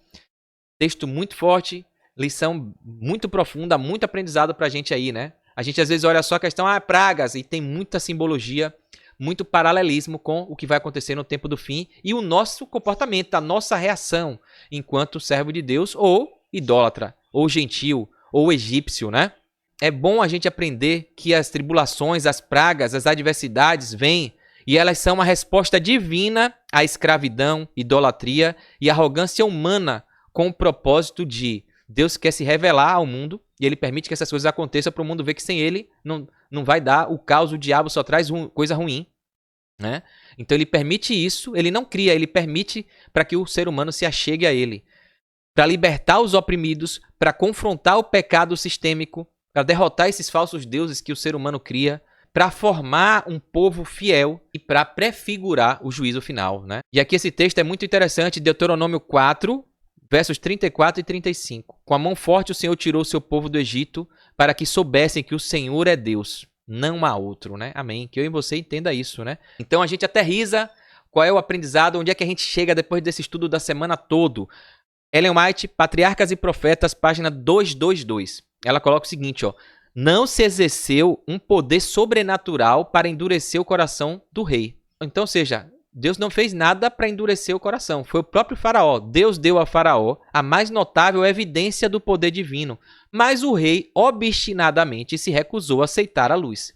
texto muito forte, lição muito profunda, muito aprendizado pra gente aí, né? A gente às vezes olha só a questão, pragas, e tem muita simbologia, muito paralelismo com o que vai acontecer no tempo do fim e o nosso comportamento, a nossa reação enquanto servo de Deus ou idólatra, ou gentil, ou egípcio, né? É bom a gente aprender que as tribulações, as pragas, as adversidades vêm e elas são uma resposta divina à escravidão, idolatria e arrogância humana com o propósito de Deus quer se revelar ao mundo e ele permite que essas coisas aconteçam para o mundo ver que sem ele não vai dar o caos, o diabo só traz coisa ruim, né? Então ele permite isso, ele não cria, ele permite para que o ser humano se achegue a ele, para libertar os oprimidos, para confrontar o pecado sistêmico, para derrotar esses falsos deuses que o ser humano cria, para formar um povo fiel e para prefigurar o juízo final, né? E aqui esse texto é muito interessante, Deuteronômio 4, versos 34 e 35. Com a mão forte o Senhor tirou o seu povo do Egito para que soubessem que o Senhor é Deus, não há outro, né? Amém. Que eu e você entenda isso, né? Então a gente aterriza, qual é o aprendizado, onde é que a gente chega depois desse estudo da semana todo. Ellen White, Patriarcas e Profetas, página 222. Ela coloca o seguinte, ó. Não se exerceu um poder sobrenatural para endurecer o coração do rei. Então, ou seja, Deus não fez nada para endurecer o coração. Foi o próprio faraó. Deus deu a faraó a mais notável evidência do poder divino. Mas o rei obstinadamente se recusou a aceitar a luz.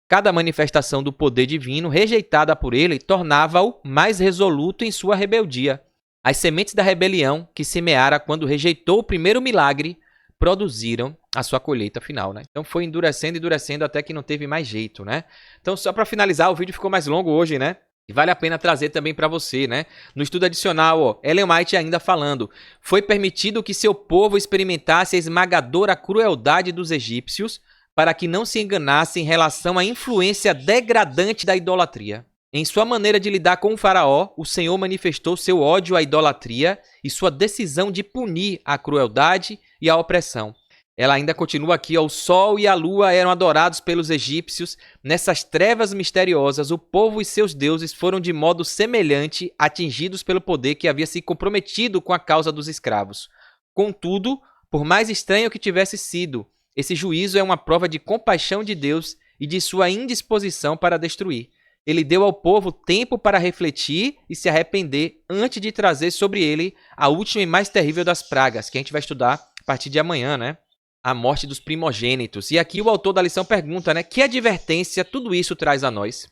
Cada manifestação do poder divino, rejeitada por ele, tornava-o mais resoluto em sua rebeldia. As sementes da rebelião que semeara quando rejeitou o primeiro milagre produziram a sua colheita final, né? Então foi endurecendo até que não teve mais jeito, né? Então só para finalizar, o vídeo ficou mais longo hoje, né? E vale a pena trazer também para você, né? No estudo adicional, ó, Ellen White ainda falando, foi permitido que seu povo experimentasse a esmagadora crueldade dos egípcios para que não se enganasse em relação à influência degradante da idolatria. Em sua maneira de lidar com o faraó, o Senhor manifestou seu ódio à idolatria e sua decisão de punir a crueldade e a opressão. Ela ainda continua aqui, ó, o sol e a lua eram adorados pelos egípcios. Nessas trevas misteriosas, o povo e seus deuses foram de modo semelhante atingidos pelo poder que havia se comprometido com a causa dos escravos. Contudo, por mais estranho que tivesse sido, esse juízo é uma prova de compaixão de Deus e de sua indisposição para destruir. Ele deu ao povo tempo para refletir e se arrepender antes de trazer sobre ele a última e mais terrível das pragas, que a gente vai estudar a partir de amanhã, né? A morte dos primogênitos. E aqui o autor da lição pergunta, né? Que advertência tudo isso traz a nós?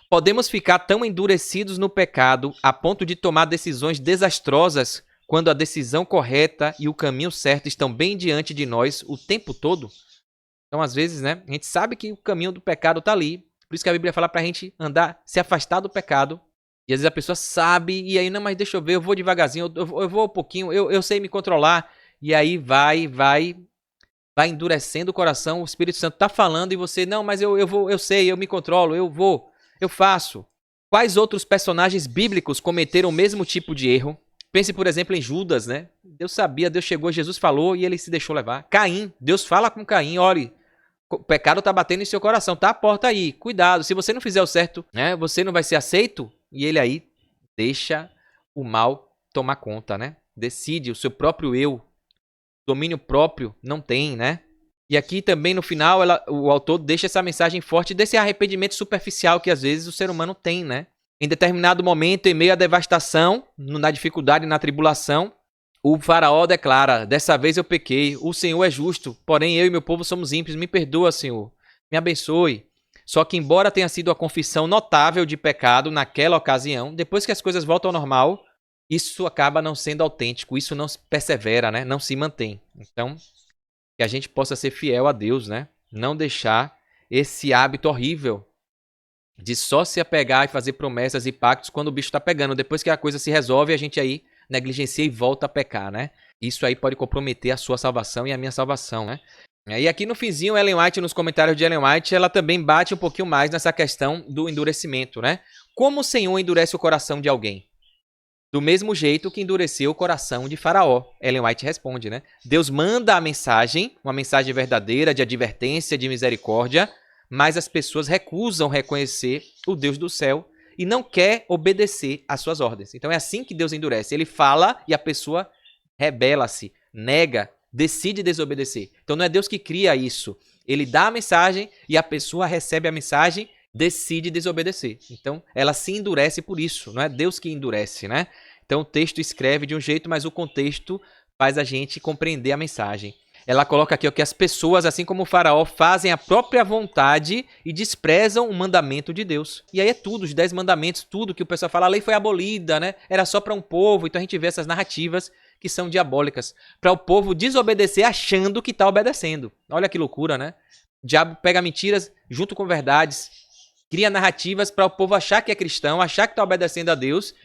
Podemos ficar tão endurecidos no pecado a ponto de tomar decisões desastrosas quando a decisão correta e o caminho certo estão bem diante de nós o tempo todo? Então, às vezes, né? A gente sabe que o caminho do pecado está ali. Por isso que a Bíblia fala pra gente andar, se afastar do pecado. E às vezes a pessoa sabe, e aí, não, mas deixa eu ver, eu vou devagarzinho, eu vou um pouquinho, eu sei me controlar. E aí vai endurecendo o coração, o Espírito Santo tá falando e você, não, mas eu sei, eu me controlo, eu faço. Quais outros personagens bíblicos cometeram o mesmo tipo de erro? Pense, por exemplo, em Judas, né? Deus sabia, Deus chegou, Jesus falou e ele se deixou levar. Caim, Deus fala com Caim, olhe, o pecado está batendo em seu coração, tá a porta aí, cuidado, se você não fizer o certo, né, você não vai ser aceito, e ele aí deixa o mal tomar conta, né, decide o seu próprio eu, domínio próprio não tem, né, E aqui também no final o autor deixa essa mensagem forte desse arrependimento superficial que às vezes o ser humano tem, né? Em determinado momento, em meio à devastação, na dificuldade e na tribulação, o faraó declara: dessa vez eu pequei, o Senhor é justo, porém eu e meu povo somos ímpios, me perdoa, Senhor, me abençoe. Só que embora tenha sido uma confissão notável de pecado naquela ocasião, depois que as coisas voltam ao normal, isso acaba não sendo autêntico, isso não persevera, né? Não se mantém. Então, que a gente possa ser fiel a Deus, né? Não deixar esse hábito horrível de só se apegar e fazer promessas e pactos quando o bicho está pegando. Depois que a coisa se resolve, a gente aí negligencia e volta a pecar, né? Isso aí pode comprometer a sua salvação e a minha salvação, né? E aqui no finzinho, Ellen White, nos comentários de Ellen White, ela também bate um pouquinho mais nessa questão do endurecimento, né? Como o Senhor endurece o coração de alguém? Do mesmo jeito que endureceu o coração de Faraó. Ellen White responde, né? Deus manda a mensagem, uma mensagem verdadeira, de advertência, de misericórdia, mas as pessoas recusam reconhecer o Deus do céu e não quer obedecer às suas ordens. Então é assim que Deus endurece. Ele fala e a pessoa rebela-se, nega, decide desobedecer. Então não é Deus que cria isso. Ele dá a mensagem e a pessoa recebe a mensagem, decide desobedecer. Então ela se endurece por isso. Não é Deus que endurece, né? Então o texto escreve de um jeito, mas o contexto faz a gente compreender a mensagem. Ela coloca aqui ó, que as pessoas, assim como o faraó, fazem a própria vontade e desprezam o mandamento de Deus. E aí é tudo, os 10 mandamentos, tudo que o pessoal fala, a lei foi abolida, né? Era só para um povo. Então a gente vê essas narrativas que são diabólicas, para o povo desobedecer achando que está obedecendo. Olha que loucura, né? O diabo pega mentiras junto com verdades, cria narrativas para o povo achar que é cristão, achar que está obedecendo a Deus,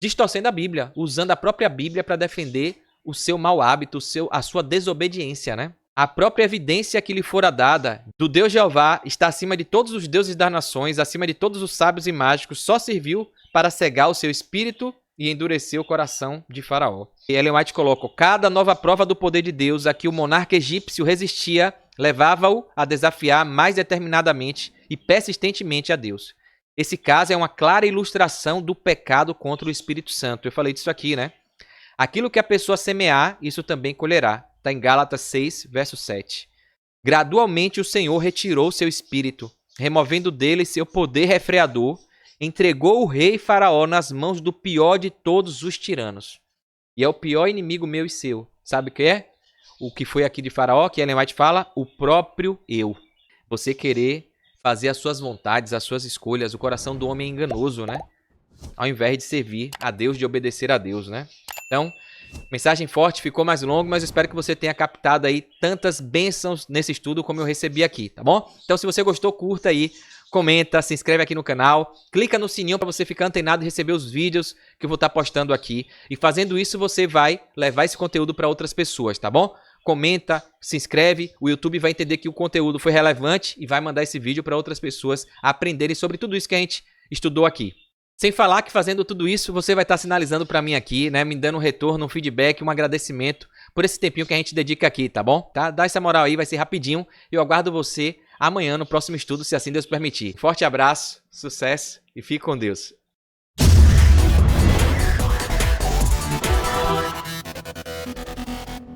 distorcendo a Bíblia, usando a própria Bíblia para defender o seu mau hábito, a sua desobediência, né? A própria evidência que lhe fora dada do Deus Jeová está acima de todos os deuses das nações, acima de todos os sábios e mágicos, só serviu para cegar o seu espírito e endurecer o coração de Faraó. E Ellen White coloca: cada nova prova do poder de Deus a que o monarca egípcio resistia levava-o a desafiar mais determinadamente e persistentemente a Deus. Esse caso é uma clara ilustração do pecado contra o Espírito Santo. Eu falei disso aqui, né? Aquilo que a pessoa semear, isso também colherá. Está em Gálatas 6, verso 7. Gradualmente o Senhor retirou seu espírito, removendo dele seu poder refreador, entregou o rei Faraó nas mãos do pior de todos os tiranos. E é o pior inimigo meu e seu. Sabe o que é? O que foi aqui de Faraó, que Ellen White fala? O próprio eu. Você querer fazer as suas vontades, as suas escolhas. O coração do homem é enganoso, né? Ao invés de servir a Deus, de obedecer a Deus, né? Então, mensagem forte, ficou mais longo, mas eu espero que você tenha captado aí tantas bênçãos nesse estudo como eu recebi aqui, tá bom? Então, se você gostou, curta aí, comenta, se inscreve aqui no canal, clica no sininho para você ficar antenado e receber os vídeos que eu vou estar postando aqui. E fazendo isso, você vai levar esse conteúdo para outras pessoas, tá bom? Comenta, se inscreve, o YouTube vai entender que o conteúdo foi relevante e vai mandar esse vídeo para outras pessoas aprenderem sobre tudo isso que a gente estudou aqui. Sem falar que fazendo tudo isso, você vai estar sinalizando para mim aqui, né? Me dando um retorno, um feedback, um agradecimento por esse tempinho que a gente dedica aqui, tá bom? Tá? Dá essa moral aí, vai ser rapidinho. Eu aguardo você amanhã no próximo estudo, se assim Deus permitir. Forte abraço, sucesso e fique com Deus.